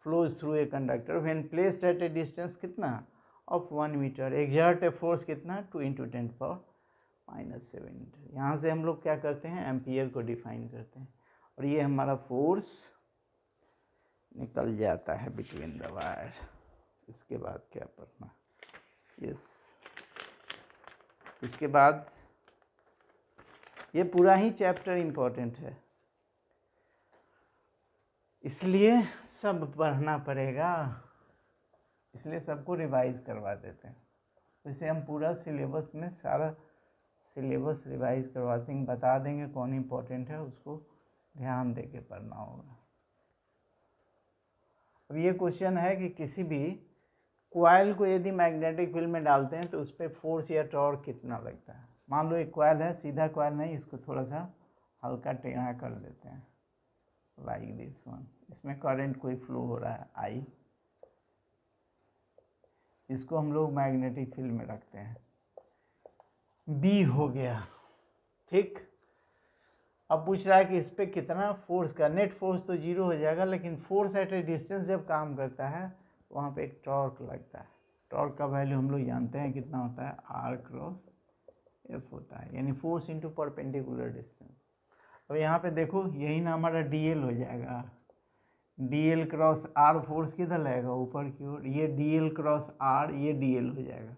S1: flows through a conductor when placed at a distance कितना? Of 1 metre. Exert a force कितना? 2 × 10⁻⁻7। यहाँ से हम लोग क्या करते हैं? एम्पियर को डिफाइन करते हैं, और ये हमारा फोर्स निकल जाता है बिटवीन द वायर। इसके बाद क्या पढ़ना? यस, इसके बाद ये पूरा ही चैप्टर इम्पोर्टेंट है, इसलिए सब पढ़ना पड़ेगा, इसलिए सबको रिवाइज करवा देते हैं। इसे हम पूरा सिलेबस में सारा सिलेबस रिवाइज करवाते हैं, बता देंगे कौन इम्पोर्टेंट है, उसको ध्यान दे के पढ़ना होगा। अब ये क्वेश्चन है कि किसी भी कॉइल को यदि मैग्नेटिक फील्ड में डालते हैं तो उस पर फोर्स या टॉर्क कितना लगता है? मान लो एक कॉइल है, सीधा कॉइल नहीं, इसको थोड़ा सा हल्का टेढ़ा कर देते हैं, लाइक दिस वन। इसमें करंट कोई फ्लो हो रहा है I, इसको हम लोग मैग्नेटिक फील्ड में रखते हैं, B हो गया। ठीक, अब पूछ रहा है कि इस पर कितना फोर्स का, नेट फोर्स तो 0 हो जाएगा, लेकिन फोर्स एट ए डिस्टेंस जब काम करता है तो वहाँ पे एक टॉर्क लगता है। टॉर्क का वैल्यू हम लोग जानते हैं कितना होता है? R×F होता है, यानी फोर्स इंटू परपेंडिकुलर डिस्टेंस। अब यहाँ पे देखो यही ना हमारा DL हो जाएगा, DL×R। फोर्स किधर लगेगा? ऊपर की ओर। ये DL×R, ये DL हो जाएगा।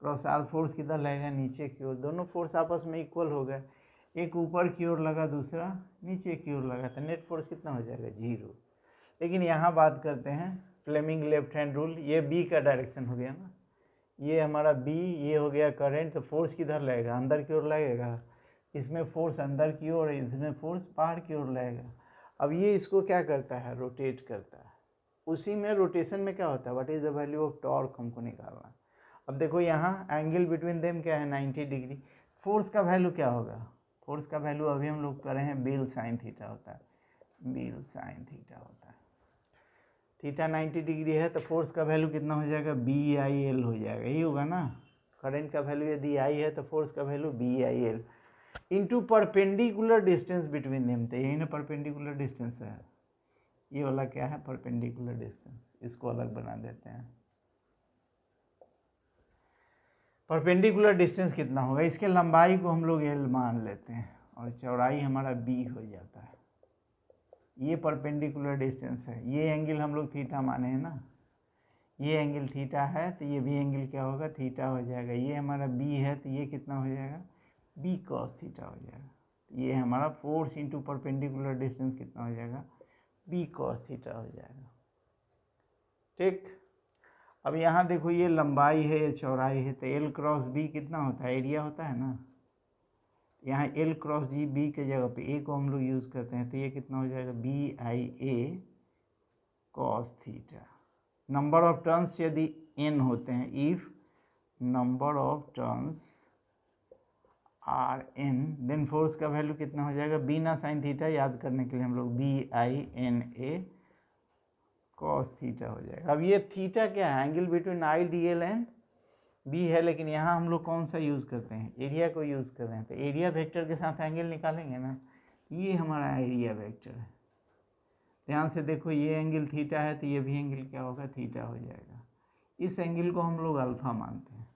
S1: ×R फोर्स किधर लगेगा? नीचे की ओर। दोनों फोर्स आपस में इक्वल हो गए, एक ऊपर की ओर लगा, दूसरा नीचे की ओर लगा, तो नेट फोर्स कितना हो जाएगा? 0। लेकिन यहाँ बात करते हैं फ्लेमिंग लेफ्ट हैंड रूल, ये B का डायरेक्शन हो गया ना, ये हमारा B, ये हो गया करंट, तो फोर्स किधर लगेगा? अंदर की ओर लगेगा। इसमें फोर्स अंदर की ओर, इसमें फोर्स बाहर की ओर लगेगा। अब ये इसको क्या करता है? रोटेट करता है। उसी में रोटेशन में क्या होता है? What is the value of torque हमको निकालना है। अब देखो यहाँ एंगल बिटवीन देम क्या है? 90 डिग्री। फोर्स का वैल्यू क्या होगा? फोर्स का वैल्यू अभी हम लोग कर रहे हैं बेल साइन थीटा होता है, बेल साइन थीटा होता है। थीटा 90 डिग्री है तो फोर्स का वैल्यू कितना हो जाएगा? BIL हो जाएगा, यही होगा ना। करंट का वैल्यू यदि I है तो फोर्स का value BIL into perpendicular distance between them. तो यही ना परपेंडिकुलर डिस्टेंस है, ये वाला क्या है? Perpendicular distance. इसको अलग बना देते हैं। परपेंडिकुलर डिस्टेंस कितना होगा? इसके लंबाई को हम लोग L मान लेते हैं और चौड़ाई हमारा B हो जाता है। ये परपेंडिकुलर डिस्टेंस है, ये एंगल हम लोग थीटा माने हैं ना, ये एंगल थीटा है तो ये भी एंगल क्या होगा, थीटा हो जाएगा। ये हमारा बी है तो ये कितना हो जाएगा, बी कॉस थीटा हो जाएगा। ये हमारा फोर्स इंटू परपेंडिकुलर डिस्टेंस कितना हो जाएगा, बी कॉस थीटा हो जाएगा। ठीक, अब यहाँ देखो ये लंबाई है, ये चौड़ाई है, तो एल क्रॉस बी कितना होता है, एरिया होता है ना। यहाँ एल क्रॉस जी बी के जगह पे ए को हम लोग यूज़ करते हैं, तो ये कितना हो जाएगा, B I A cos theta. Number of turns यदि n होते हैं, if number of turns are n, then force का वैल्यू कितना हो जाएगा, बी ना साइन थीटा, याद करने के लिए हम लोग B I N A cos theta हो जाएगा। अब ये थीटा क्या है, angle between I D L and B है, लेकिन यहाँ हम लोग कौन सा यूज़ करते हैं, एरिया को यूज़ कर रहे हैं, तो एरिया वेक्टर के साथ एंगल निकालेंगे ना। ये हमारा एरिया वेक्टर है। ध्यान से देखो, ये एंगल थीटा है तो ये भी एंगल क्या होगा, थीटा हो जाएगा। इस एंगल को हम लोग अल्फ़ा मानते हैं।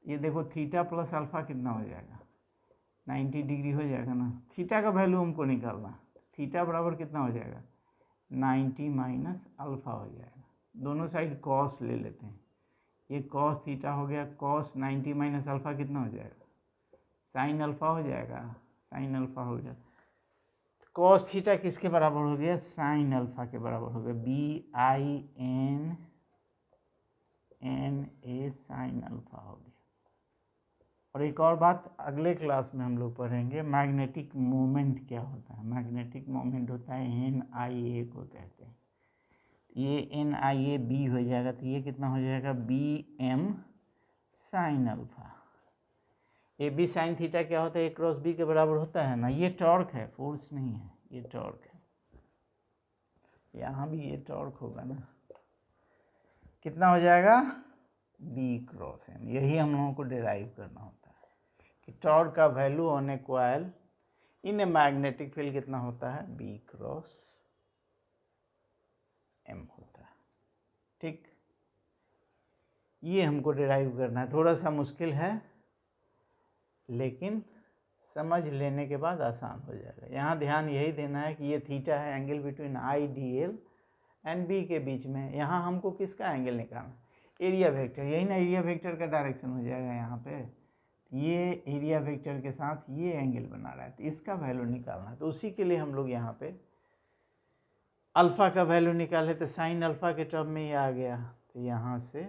S1: ये देखो थीटा प्लस अल्फ़ा कितना हो जाएगा, 90 डिग्री हो जाएगा ना। थीटा का वैल्यू हमको निकालना, थीटा बराबर कितना हो जाएगा, 90 माइनस अल्फ़ा हो जाएगा। दोनों साइड कॉस ले लेते हैं, ये कॉस थीटा हो गया, कॉस 90 माइनस अल्फ़ा कितना हो जाएगा, साइन अल्फ़ा हो जाएगा, साइन अल्फ़ा हो गया। कॉस थीटा किसके बराबर हो गया, साइन अल्फ़ा के बराबर हो गया, B I N N A sine alpha हो गया। और एक और बात अगले क्लास में हम लोग पढ़ेंगे, मैग्नेटिक मोमेंट क्या होता है। मैग्नेटिक मोमेंट होता है एन आई ए को कहते हैं। ये एन आई ए बी हो जाएगा, तो ये कितना हो जाएगा, B M sine alpha. A B sine theta क्या होता है, ए क्रॉस बी के बराबर होता है ना। ये टॉर्क है, फोर्स नहीं है, ये टॉर्क है। यहाँ भी ये टॉर्क होगा ना, कितना हो जाएगा, बी क्रॉस एम। यही हम लोगों को डिराइव करना होता है कि टॉर्क का value on A coil in a magnetic field कितना होता है, बी क्रॉस एम होता है। ठीक, ये हमको डिराइव करना है। थोड़ा सा मुश्किल है, लेकिन समझ लेने के बाद आसान हो जाएगा। यहाँ ध्यान यही देना है कि ये थीटा है, angle between I D L and B के बीच में। यहाँ हमको किसका एंगल निकालना, एरिया वेक्टर। यही ना एरिया वेक्टर का डायरेक्शन हो जाएगा यहाँ पे। ये एरिया वेक्टर के साथ ये एंगल बना रहा है, तो इसका वैल्यू निकालना है। तो उसी के लिए हम लोग यहाँ पे अल्फ़ा का वैल्यू निकाले, तो साइन अल्फ़ा के टर्म में ये आ गया। तो यहाँ से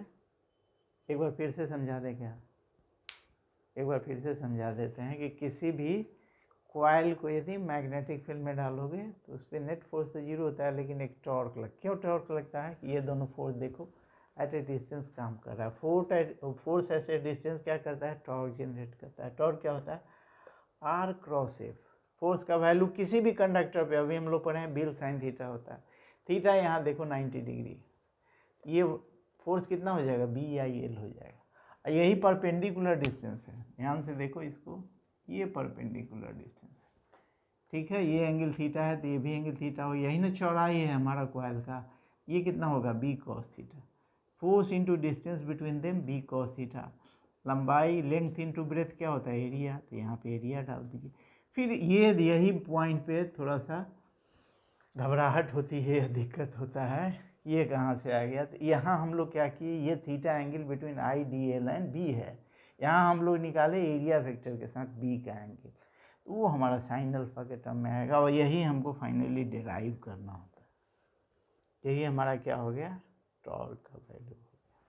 S1: एक बार फिर से समझा दें क्या, एक बार फिर से समझा देते हैं कि किसी भी कॉइल को यदि मैग्नेटिक फील्ड में डालोगे तो उस पर नेट फोर्स तो जीरो होता है, लेकिन एक टॉर्क क्यों टॉर्क लगता है कि ये दोनों फोर्स देखो एट ए डिस्टेंस काम कर रहा है। फोर्स एट ए डिस्टेंस क्या करता है, टॉर्क जनरेट करता है। टॉर्क क्या होता है, आर क्रॉस एफ। फोर्स का वैल्यू किसी भी कंडक्टर पे, अभी हम लोग पढ़े हैं बिल साइन थीटा होता है। थीटा यहाँ देखो 90 डिग्री, ये फोर्स कितना हो जाएगा, बी आई एल हो जाएगा। यही परपेंडिकुलर डिस्टेंस है, ध्यान से देखो इसको, ये परपेंडिकुलर डिस्टेंस है। ठीक है, ये एंगल थीटा है तो ये भी एंगल थीटा हो। यही ना चौड़ाई है हमारा कॉइल का, ये कितना होगा, B cos theta. Force into distance between them, B cos theta. लंबाई लेंथ इंटू ब्रेथ क्या होता है, एरिया, तो यहाँ पे एरिया डाल दीजिए। फिर ये यही पॉइंट पे थोड़ा सा घबराहट होती है, दिक्कत होता है, ये कहाँ से आ गया। तो यहाँ हम लोग क्या किए, ये theta angle between I D L and B है, यहाँ हम लोग निकाले एरिया वेक्टर के साथ बी का एंगल, तो वो हमारा साइन अल्फा के टर्म में आएगा। और यही हमको फाइनली डिराइव करना होता है। यही हमारा क्या हो गया, टॉर्क का वैल्यू हो गया।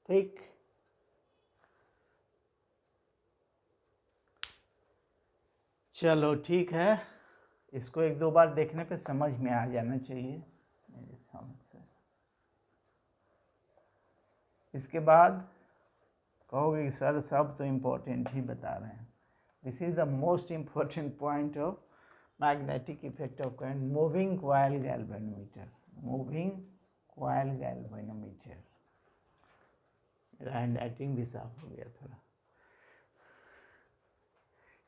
S1: ठीक, चलो ठीक है, इसको एक दो बार देखने पे समझ में आ जाना चाहिए मेरे समझ से। इसके बाद कहोगे कि सर सब तो इम्पोर्टेंट ही बता रहे हैं। This is the most important point of magnetic effect of current, moving coil galvanometer. Moving coil galvanometer, मेरा हैंड राइटिंग भी साफ हो गया थोड़ा।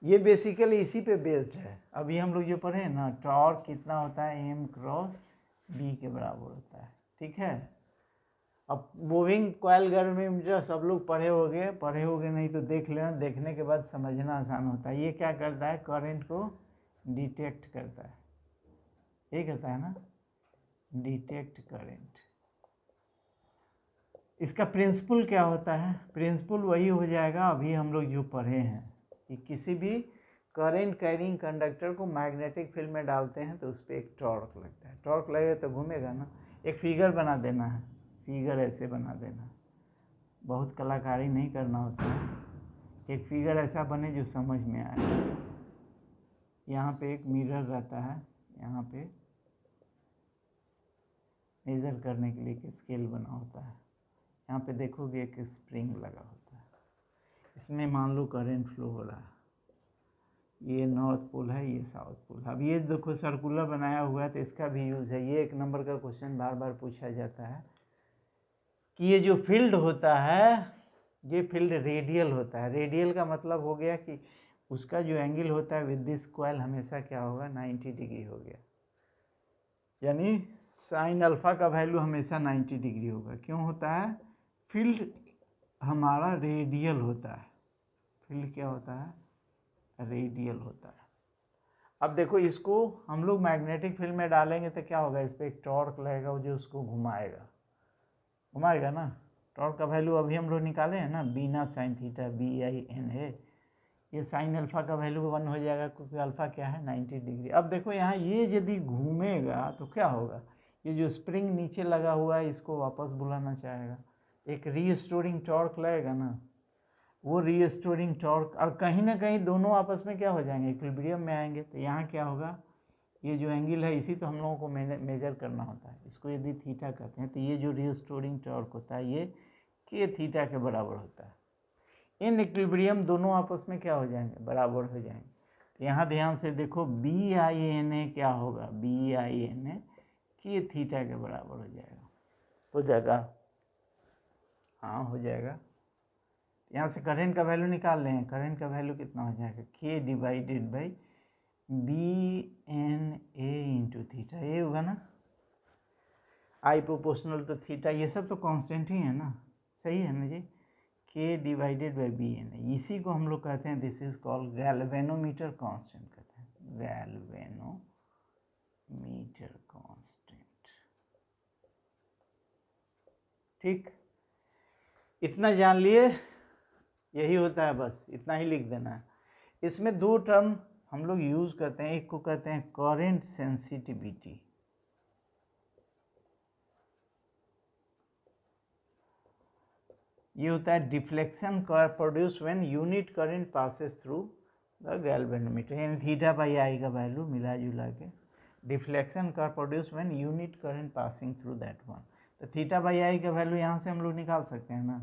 S1: ये बेसिकली इसी पे बेस्ड है। अभी हम लोग जो पढ़े हैं ना, टॉर्क कितना होता है, एम क्रॉस बी के बराबर होता है। ठीक है, अब मूविंग कॉइल गैल्वेनोमीटर सब लोग पढ़े होगे नहीं तो देख लेना, देखने के बाद समझना आसान होता है। ये क्या करता है, करंट को डिटेक्ट करता है, ये करता है ना, डिटेक्ट करंट। इसका प्रिंसिपल क्या होता है? प्रिंसिपल वही हो जाएगा अभी हम लोग जो पढ़े हैं कि किसी भी करंट कैरिंग कंडक्टर को मैग्नेटिक फील्ड में डालते हैं तो उस पर एक टॉर्क लगता है। टॉर्क लगेगा तो घूमेगा ना। एक फिगर बना देना है, फिगर ऐसे बना देना, बहुत कलाकारी नहीं करना होता है, एक फिगर ऐसा बने जो समझ में आए। यहाँ पे एक मिरर रहता है, यहाँ पे मेज़र करने के लिए एक स्केल बना होता है। यहाँ पे देखोगे एक स्प्रिंग लगा होता है, इसमें मान लो करंट फ्लो हो रहा है, ये नॉर्थ पोल है, ये साउथ पोल। अब ये देखो सर्कुलर बनाया हुआ है तो इसका भी यूज़ है। ये 1 नंबर का क्वेश्चन बार बार पूछा जाता है कि ये जो फील्ड होता है ये फील्ड रेडियल होता है। रेडियल का मतलब हो गया कि उसका जो एंगल होता है विद दिस कॉइल हमेशा क्या होगा, 90 डिग्री हो गया, यानी साइन अल्फा का वैल्यू हमेशा 90 डिग्री होगा। क्यों होता है? फील्ड हमारा रेडियल होता है। फील्ड क्या होता है? रेडियल होता है। अब देखो इसको हम लोग मैग्नेटिक फील्ड में डालेंगे तो क्या होगा, इस पर एक टॉर्क लगेगा जो उसको घुमाएगा, घुमाएगा ना। टॉर्क का वैल्यू अभी हम लोग निकाले हैं ना, बीना साइन थीटा, BIN है। ये साइन अल्फा का वैल्यू 1 हो जाएगा क्योंकि अल्फा क्या है, 90 डिग्री। अब देखो यहाँ ये यदि घूमेगा तो क्या होगा, ये जो स्प्रिंग नीचे लगा हुआ है इसको वापस बुलाना चाहेगा, एक रीस्टोरिंग टॉर्क लगेगा ना। वो रीस्टोरिंग टॉर्क और कहीं ना कहीं दोनों आपस में क्या हो जाएंगे, इक्विलिब्रियम में आएंगे। तो यहाँ क्या होगा, ये जो एंगल है इसी तो हम लोगों को मेजर करना होता है। इसको यदि थीटा कहते हैं तो ये जो रीस्टोरिंग टॉर्क होता है ये के थीटा के बराबर होता है। इन इक्विलिब्रियम दोनों आपस में क्या हो जाएंगे, बराबर हो जाएंगे। तो यहाँ ध्यान से देखो BINA क्या होगा, BINA के थीटा के बराबर हो जाएगा। हो जाएगा, हाँ हो जाएगा। यहाँ से करंट का वैल्यू निकाल लें, करंट का वैल्यू कितना हो जाएगा, K divided by BNA into theta, ये होगा ना। I प्रोपोर्शनल टू थीटा, ये सब तो कांस्टेंट ही है ना, सही है ना जी। K डिवाइडेड बाई BNA, इसी को हम लोग कहते हैं, this is called galvanometer constant कहते हैं, गैल्वेनोमीटर कांस्टेंट। ठीक, इतना जान लिए, यही होता है, बस इतना ही लिख देना है। इसमें 2 टर्म हम लोग यूज़ करते हैं, एक को कहते हैं करंट सेंसिटिविटी, ये होता है deflection produce when unit current passes through the galvanometer, यानी थीटा बाई आई का वैल्यू मिला जुला के डिफ्लेक्शन का produce when unit current passing through that one. तो थीटा बाई आई का वैल्यू यहाँ से हम लोग निकाल सकते हैं ना।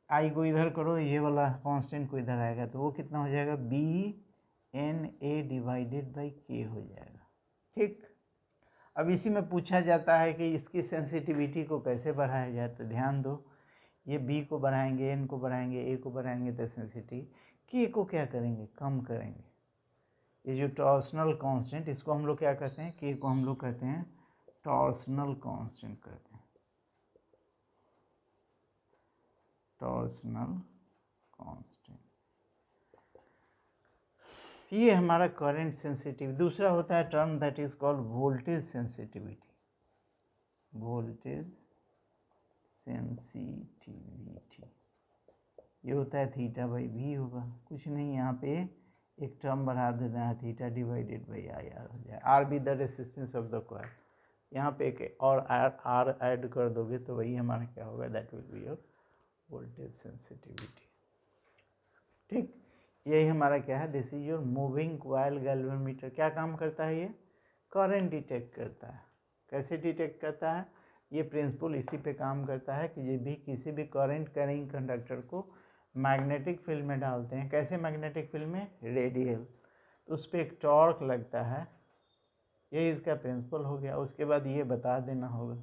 S1: आई को इधर करो, ये वाला कांस्टेंट को इधर आएगा तो वो कितना हो जाएगा, BNA डिवाइडेड बाई K हो जाएगा। ठीक, अब इसी में पूछा जाता है कि इसकी सेंसिटिविटी को कैसे बढ़ाया जाए। तो ध्यान दो, ये B को बढ़ाएंगे, N को बढ़ाएंगे, A को बढ़ाएंगे तो सेंसिटिविटी, K को क्या करेंगे, कम करेंगे। ये जो टॉर्सनल कांस्टेंट, इसको हम लोग क्या कहते हैं, K को हम लोग कहते हैं टॉर्सनल कांस्टेंट कहते हैं, टॉर्सनल कांस्टेंट। ये हमारा करंट सेंसिटिविटी। दूसरा होता है term that is called voltage sensitivity, voltage sensitivity, ये होता है थीटा बाई V होगा, कुछ नहीं, यहाँ पे एक टर्म बढ़ा देना है, थीटा डिवाइडेड बाई IR हो जाए। R be the resistance of the coil, यहाँ पे एक और R ऐड कर दोगे तो वही हमारा क्या होगा, that will be your voltage sensitivity. ठीक, यही हमारा क्या है, this is your moving coil galvanometer. क्या काम करता है, ये करंट डिटेक्ट करता है। कैसे डिटेक्ट करता है, ये प्रिंसिपल इसी पे काम करता है कि ये भी किसी भी करंट कैरिंग कंडक्टर को मैग्नेटिक फील्ड में डालते हैं। कैसे मैग्नेटिक फील्ड में, रेडियल, तो उस पर एक टॉर्क लगता है, यही इसका प्रिंसिपल हो गया। उसके बाद ये बता देना होगा,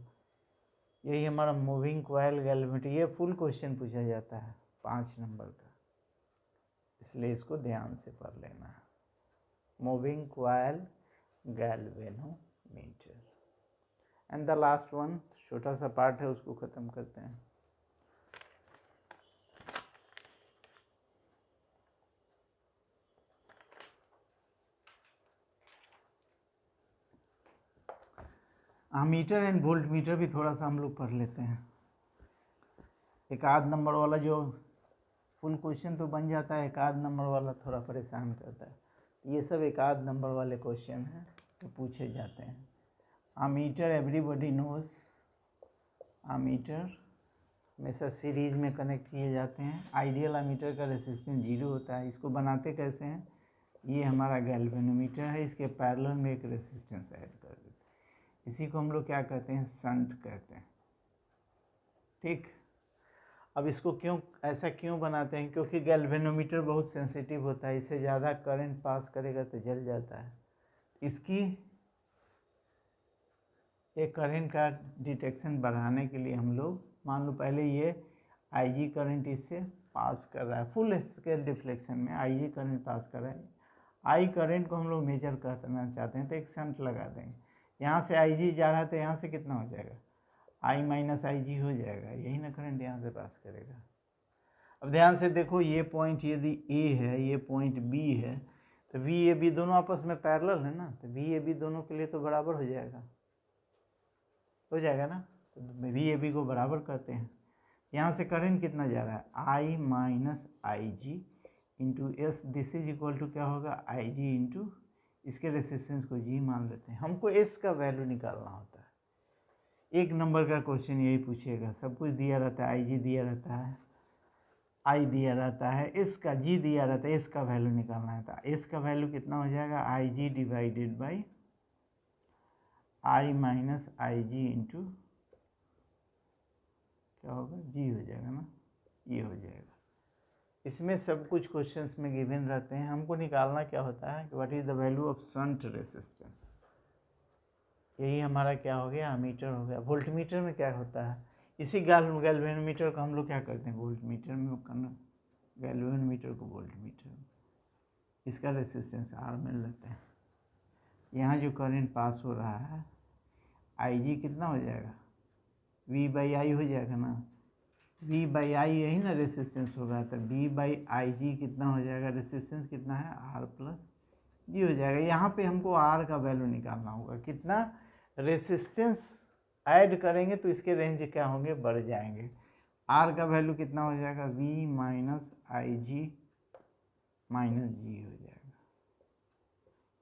S1: यही हमारा मूविंग कॉइल गैल्वेनोमीटर। ये फुल क्वेश्चन पूछा जाता है 5 नंबर का, इसलिए इसको ध्यान से पढ़ लेना है, moving coil galvanometer. And the last one, छोटा सा पार्ट है उसको ख़त्म करते हैं। मीटर एंड वोल्ट मीटर भी थोड़ा सा हम लोग पढ़ लेते हैं। एक आध नंबर वाला जो फुल क्वेश्चन तो बन जाता है, एक आध नंबर वाला थोड़ा परेशान करता है। ये सब एक आध नंबर वाले क्वेश्चन हैं जो पूछे जाते हैं। अमीटर एवरीबॉडी नोज, अमीटर हमेशा सीरीज में कनेक्ट किए जाते हैं। आइडियल अमीटर का रेजिस्टेंस 0 होता है। इसको बनाते कैसे हैं, ये हमारा गैल्वेनोमीटर है, इसके पैरेलल में एक रेजिस्टेंस ऐड कर देते हैं। इसी को हम लोग क्या कहते हैं, शंट कहते हैं। ठीक, अब इसको ऐसा क्यों बनाते हैं, क्योंकि गैल्वेनोमीटर बहुत सेंसिटिव होता है, इससे ज़्यादा करंट पास करेगा तो जल जाता है। इसकी एक करंट का डिटेक्शन बढ़ाने के लिए हम लोग, मान लो पहले ये IG करंट इससे पास कर रहा है, फुल स्केल डिफ्लेक्शन में IG करंट पास कर रहा है। I करंट को हम लोग मेजर करना चाहते हैं तो एक शंट लगा देंगे। यहाँ से IG जा रहा है तो यहाँ से कितना हो जाएगा, I माइनस IG हो जाएगा, यही ना करंट यहाँ से पास करेगा। अब ध्यान से देखो, ये पॉइंट यदि A है, ये पॉइंट B है, तो VAB दोनों आपस में पैरेलल है ना, तो VAB दोनों के लिए तो बराबर हो जाएगा ना। तो VAB को बराबर करते हैं। यहाँ से करंट कितना जा रहा है, I minus IG into S, this is equal to क्या होगा, IG इंटू इसके रेसिस्टेंस को G मान लेते हैं। हमको S का वैल्यू निकालना होता है। एक नंबर का क्वेश्चन यही पूछेगा, सब कुछ दिया रहता है, IG दिया रहता है, I दिया रहता है, S का G दिया रहता है, S का वैल्यू निकालना है। तो S का वैल्यू कितना हो जाएगा, IG divided by I minus IG into क्या होगा, G हो जाएगा ना, ये हो जाएगा। इसमें सब कुछ क्वेश्चंस में गिवन रहते हैं। हमको निकालना क्या होता है, what is the value of shunt resistance. यही हमारा क्या हो गया, अमीटर हो गया। वोल्टमीटर में क्या होता है, इसी गैल्वेनोमीटर को हम लोग क्या करते हैं, वोल्टमीटर में, गैल्वेनोमीटर को वोल्टमीटर में, इसका रेजिस्टेंस R में लेते हैं। यहाँ जो करंट पास हो रहा है, IG कितना हो जाएगा, V/I हो जाएगा ना, V/I यही ना रेसिस्टेंस होगा, तो V/IG कितना हो जाएगा, रेसिस्टेंस कितना है, R प्लस G हो जाएगा। यहाँ पे हमको R का वैल्यू निकालना होगा, कितना रेसिस्टेंस ऐड करेंगे तो इसके रेंज क्या होंगे, बढ़ जाएंगे। R का वैल्यू कितना हो जाएगा, V minus IG minus G हो जाएगा।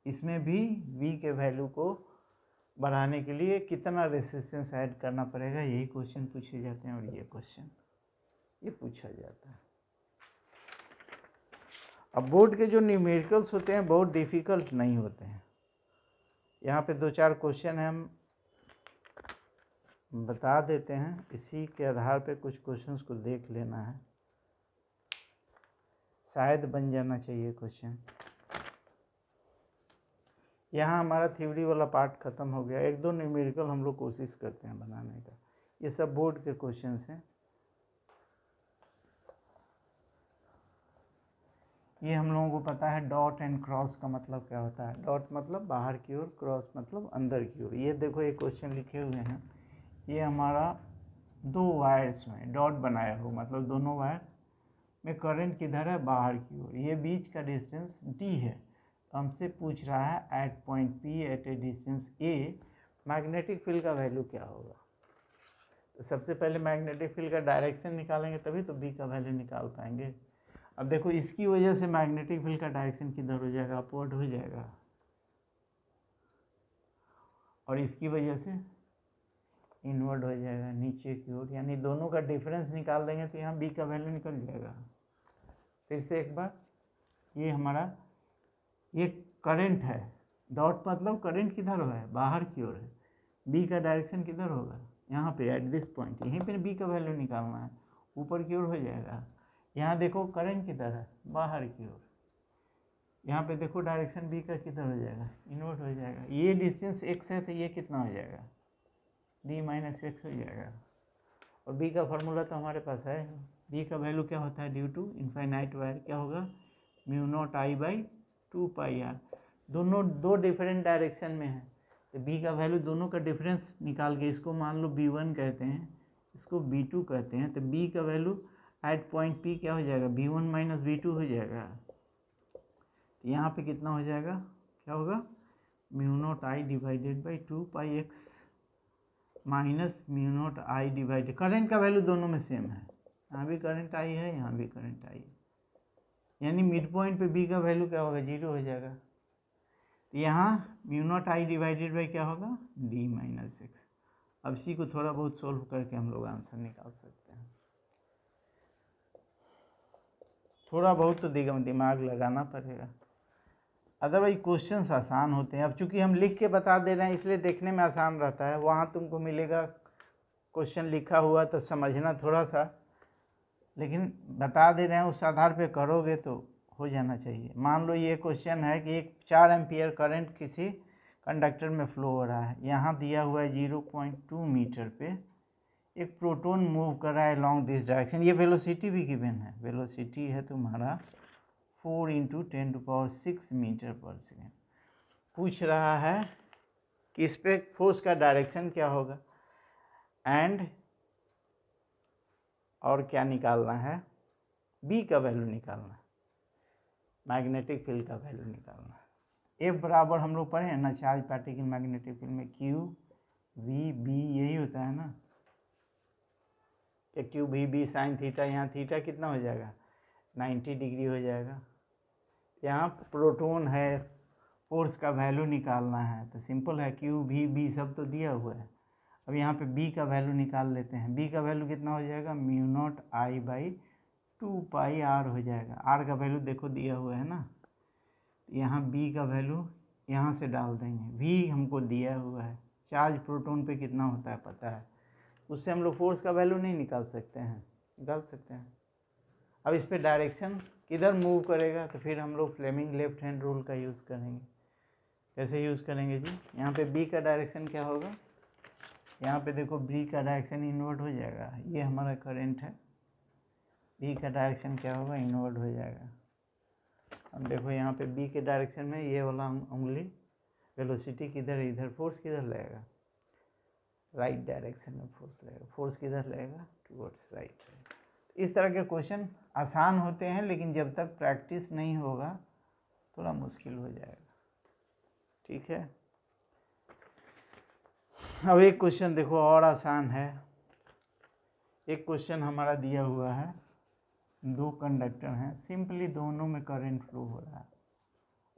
S1: इसमें भी V के वैल्यू को बढ़ाने के लिए कितना रेसिस्टेंस ऐड करना पड़ेगा, यही क्वेश्चन पूछे जाते हैं। और ये क्वेश्चन ये पूछा जाता है। अब बोर्ड के जो न्यूमेरिकल्स होते हैं बहुत डिफ़िकल्ट नहीं होते हैं। यहाँ पे 2-4 क्वेश्चन हम बता देते हैं, इसी के आधार पे कुछ क्वेश्चंस को देख लेना है, शायद बन जाना चाहिए क्वेश्चन। यहाँ हमारा थ्योरी वाला पार्ट ख़त्म हो गया। 1-2 न्यूमेरिकल हम लोग कोशिश करते हैं बनाने का। ये सब बोर्ड के क्वेश्चंस हैं। ये हम लोगों को पता है डॉट एंड क्रॉस का मतलब क्या होता है। डॉट मतलब बाहर की ओर, क्रॉस मतलब अंदर की ओर। ये देखो एक क्वेश्चन लिखे हुए हैं, ये हमारा 2 वायर्स में डॉट बनाया हो, मतलब दोनों वायर में करंट किधर है, बाहर की ओर। ये बीच का डिस्टेंस D है। तो हमसे पूछ रहा है at point P at a distance A magnetic field का वैल्यू क्या होगा। तो सबसे पहले मैग्नेटिक फील्ड का डायरेक्शन निकालेंगे, तभी तो B का वैल्यू निकाल पाएंगे। अब देखो इसकी वजह से मैग्नेटिक फील्ड का डायरेक्शन किधर हो जाएगा, अपवर्ड हो जाएगा, और इसकी वजह से इनवर्ड हो जाएगा, नीचे की ओर। यानी दोनों का डिफरेंस निकाल देंगे तो यहाँ B का वैल्यू निकल जाएगा। फिर से एक बार, ये हमारा ये करंट है, डॉट मतलब करंट किधर है, बाहर की ओर है। B का डायरेक्शन किधर होगा, यहाँ पे एट दिस पॉइंट, यहीं पे B का वैल्यू निकालना है, ऊपर की ओर हो जाएगा। यहाँ देखो करंट किधर है, बाहर की ओर। यहाँ पे देखो डायरेक्शन B का किधर हो जाएगा, इनवर्ट हो जाएगा। ये डिस्टेंस x है तो ये कितना हो जाएगा, D माइनस x हो जाएगा। और B का फार्मूला तो हमारे पास है। B का वैल्यू क्या होता है, ड्यू टू इनफाइनाइट वायर क्या होगा, μ0I/2πr। दोनों 2 डिफरेंट डायरेक्शन में है, तो B का वैल्यू दोनों का डिफरेंस निकाल के, इसको मान लो B1 कहते हैं, इसको B2 कहते हैं। तो B का वैल्यू एट पॉइंट P क्या हो जाएगा, B1 माइनस B2 हो जाएगा। तो यहाँ पे कितना हो जाएगा, क्या होगा, μ0I divided by 2πx minus μ0I divided, current का वैल्यू दोनों में सेम है, यहाँ भी करंट आई है, यहाँ भी करंट आई है, यानी मिड पॉइंट पे बी का वैल्यू क्या होगा, 0 हो जाएगा। तो यहाँ mu naught I divided by क्या होगा, डी माइनस एक्स। अब इसी को थोड़ा बहुत सोल्व करके हम लोग आंसर निकाल सकते हैं। थोड़ा बहुत तो दिमाग लगाना पड़ेगा, अदरवाइज क्वेश्चंस आसान होते हैं। अब चूंकि हम लिख के बता दे रहे हैं इसलिए देखने में आसान रहता है, वहाँ तुमको मिलेगा क्वेश्चन लिखा हुआ तो समझना थोड़ा सा, लेकिन बता दे रहे हैं उस आधार पे करोगे तो हो जाना चाहिए। मान लो ये क्वेश्चन है कि एक 4 एम्पियर करंट किसी कंडक्टर में फ्लो हो रहा है, यहाँ दिया हुआ है 0.2 मीटर पे एक प्रोटॉन मूव कर रहा है लॉन्ग दिस डायरेक्शन। ये वेलोसिटी भी गिवन है, वेलोसिटी है तुम्हारा 4 × 10⁶ मीटर पर सेकेंड। पूछ रहा है कि इस पे फोर्स का डायरेक्शन क्या होगा एंड और क्या निकालना है, बी का वैल्यू निकालना है, मैग्नेटिक फील्ड का वैल्यू निकालना है। एफ बराबर हम लोग पढ़े हैं ना, चार्ज पार्टिकल मैग्नेटिक फील्ड में क्यू वी बी यही होता है ना, कि Q V B sine theta, यहाँ थीटा कितना हो जाएगा 90 डिग्री हो जाएगा। यहाँ प्रोटॉन है, फोर्स का वैल्यू निकालना है तो सिंपल है, क्यू वी बी सब तो दिया हुआ है। अब यहाँ पे बी का वैल्यू निकाल लेते हैं। बी का वैल्यू कितना हो जाएगा, mu not I by 2 pi R हो जाएगा। आर का वैल्यू देखो दिया हुआ है ना, यहाँ बी का वैल्यू यहाँ से डाल देंगे। वी हमको दिया हुआ है, चार्ज प्रोटॉन पे कितना होता है पता है, उससे हम लोग फोर्स का वैल्यू नहीं निकाल सकते हैं, निकाल सकते हैं। अब इस पर डायरेक्शन किधर मूव करेगा तो फिर हम लोग फ्लेमिंग लेफ्ट हैंड रूल का यूज़ करेंगे। कैसे यूज़ करेंगे जी, यहाँ पे बी का डायरेक्शन क्या होगा, यहाँ पे देखो बी का डायरेक्शन इन्वर्ट हो जाएगा, ये हमारा करंट है, बी का डायरेक्शन क्या होगा, इन्वर्ट हो जाएगा। अब देखो यहाँ पे बी के डायरेक्शन में ये वाला उंगली वेलोसिटी किधर है, इधर, फोर्स किधर लगेगा, राइट डायरेक्शन में फोर्स लगेगा। फोर्स किधर लगेगा, टुवर्ड्स राइट। इस तरह के क्वेश्चन आसान होते हैं, लेकिन जब तक प्रैक्टिस नहीं होगा थोड़ा मुश्किल हो जाएगा, ठीक है। अब एक क्वेश्चन देखो और आसान है। एक क्वेश्चन हमारा दिया हुआ है, दो कंडक्टर हैं, सिंपली दोनों में करंट फ्लो हो रहा है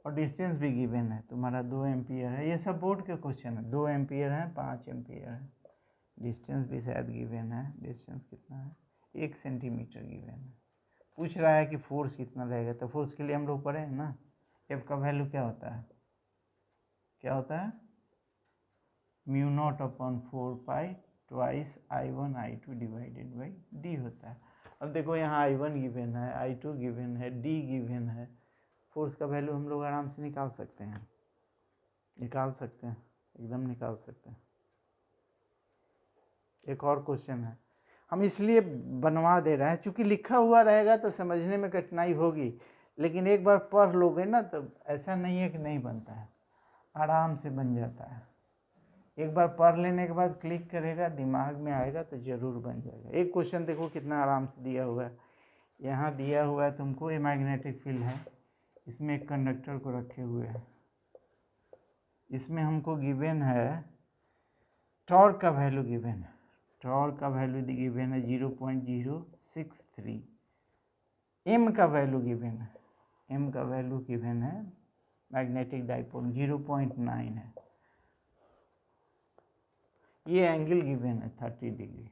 S1: और डिस्टेंस भी गिवन है तुम्हारा 2 एम्पियर है। ये सब बोर्ड के क्वेश्चन है, 2 एम्पियर है, 5 एम्पियर है, डिस्टेंस भी शायद गिवन है। डिस्टेंस कितना है, 1 सेंटीमीटर गिवन है। पूछ रहा है कि फोर्स कितना रहेगा, तो फोर्स के लिए हम लोग पढ़े हैं ना, एफ का वैल्यू क्या होता है, क्या होता है, mu not upon 4 pi twice I1 I2 divided by D होता है। अब देखो यहाँ I1 गिवन है, I2 गिवन है, डी गिवन है, फोर्स का वैल्यू हम लोग आराम से निकाल सकते हैं, निकाल सकते हैं, एकदम निकाल सकते हैं। एक और क्वेश्चन है, हम इसलिए बनवा दे रहे हैं चूँकि लिखा हुआ रहेगा तो समझने में कठिनाई होगी, लेकिन एक बार पढ़ लोगे ना तो ऐसा नहीं है कि नहीं बनता है, आराम से बन जाता है। एक बार पढ़ लेने के बाद क्लिक करेगा, दिमाग में आएगा तो ज़रूर बन जाएगा। एक क्वेश्चन देखो कितना आराम से दिया हुआ है, यहाँ दिया हुआ है तुमको, ये मैग्नेटिक फील्ड है, इसमें एक कंडक्टर को रखे हुए हैं, इसमें हमको गिवन है टॉर्क का वैल्यू गिवन है, टॉर्क का वैल्यू गिवन है 0.063, एम का वैल्यू गिवन है, एम का वैल्यू गिवन है मैग्नेटिक डाइपोल 0.9 है, ये एंगल गिवन है 30 डिग्री।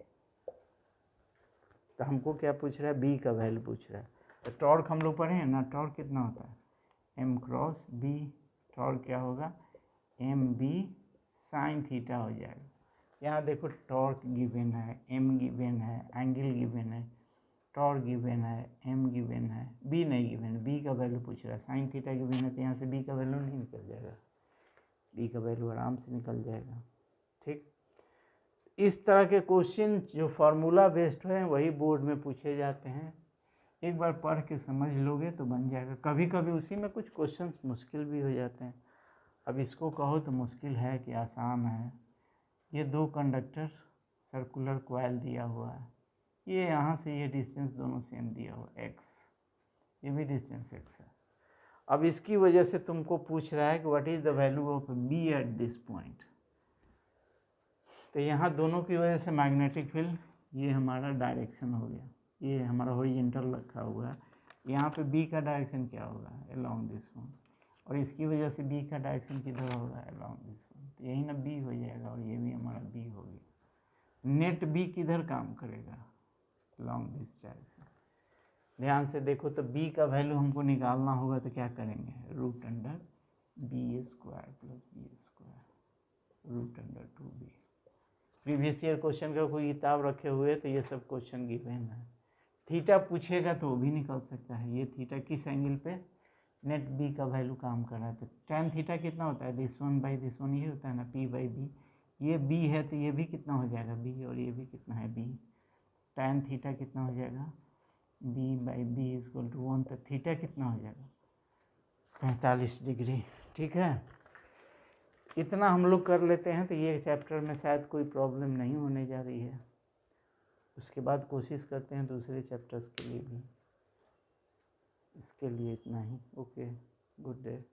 S1: तो हमको क्या पूछ रहा है, बी का वैल्यू पूछ रहा है। तो टॉर्क हम लोग पढ़े हैं ना, टॉर्क कितना होता है, एम क्रॉस बी, टॉर्क क्या होगा, एम बी साइन थीटा हो जाएगा। यहाँ देखो टॉर्क गिवन है, एम गिवन है, एंगल गिवन है, टॉर्क गिवन है, एम गिवन है, बी नहीं गिवन है, बी का वैल्यू पूछ रहा है, साइन थीटा गिवन है, तो यहाँ से बी का वैल्यू नहीं निकल जाएगा, बी का वैल्यू आराम से निकल जाएगा, ठीक। इस तरह के क्वेश्चन जो फार्मूला बेस्ड है वही बोर्ड में पूछे जाते हैं, एक बार पढ़ के समझ लोगे तो बन जाएगा। कभी कभी उसी में कुछ क्वेश्चन मुश्किल भी हो जाते हैं। अब इसको कहो तो मुश्किल है कि आसान है। ये दो कंडक्टर सर्कुलर कॉइल दिया हुआ है, ये यहाँ से ये डिस्टेंस दोनों सेम दिया हुआ है x, ये भी डिस्टेंस x है। अब इसकी वजह से तुमको पूछ रहा है कि what is the value of b at this point. तो यहाँ दोनों की वजह से मैग्नेटिक फील्ड, ये हमारा डायरेक्शन हो गया, ये हमारा हॉरिजॉन्टल रखा हुआ है, यहाँ पे बी का डायरेक्शन क्या होगा, अलोंग दिस वन, और इसकी वजह से बी का डायरेक्शन किधर होगा, अलोंग दिस वन, तो यही ना बी हो जाएगा, और ये भी हमारा बी हो गया। नेट बी किधर काम करेगा, अलोंग दिस डायरेक्शन। ध्यान से देखो तो बी का वैल्यू हमको निकालना होगा, तो क्या करेंगे, root under B square plus B square root under 2b। Previous year question का कोई किताब रखे हुए तो ये सब क्वेश्चन गिवन है। थीटा पूछेगा तो वो भी निकल सकता है, ये थीटा किस एंगल पे, नेट बी का वैल्यू काम कर रहा है, तो tan थीटा कितना होता है, this one by this one, ये होता है ना p बाई बी, ये b है तो ये भी कितना हो जाएगा b, और ये भी कितना है b, tan थीटा कितना हो जाएगा b by B equal to 1, तो थीटा कितना हो जाएगा 45 डिग्री। ठीक है, इतना हम लोग कर लेते हैं तो ये चैप्टर में शायद कोई प्रॉब्लम नहीं होने जा रही है। उसके बाद कोशिश करते हैं दूसरे चैप्टर्स के लिए भी। इसके लिए इतना ही। Okay, good day.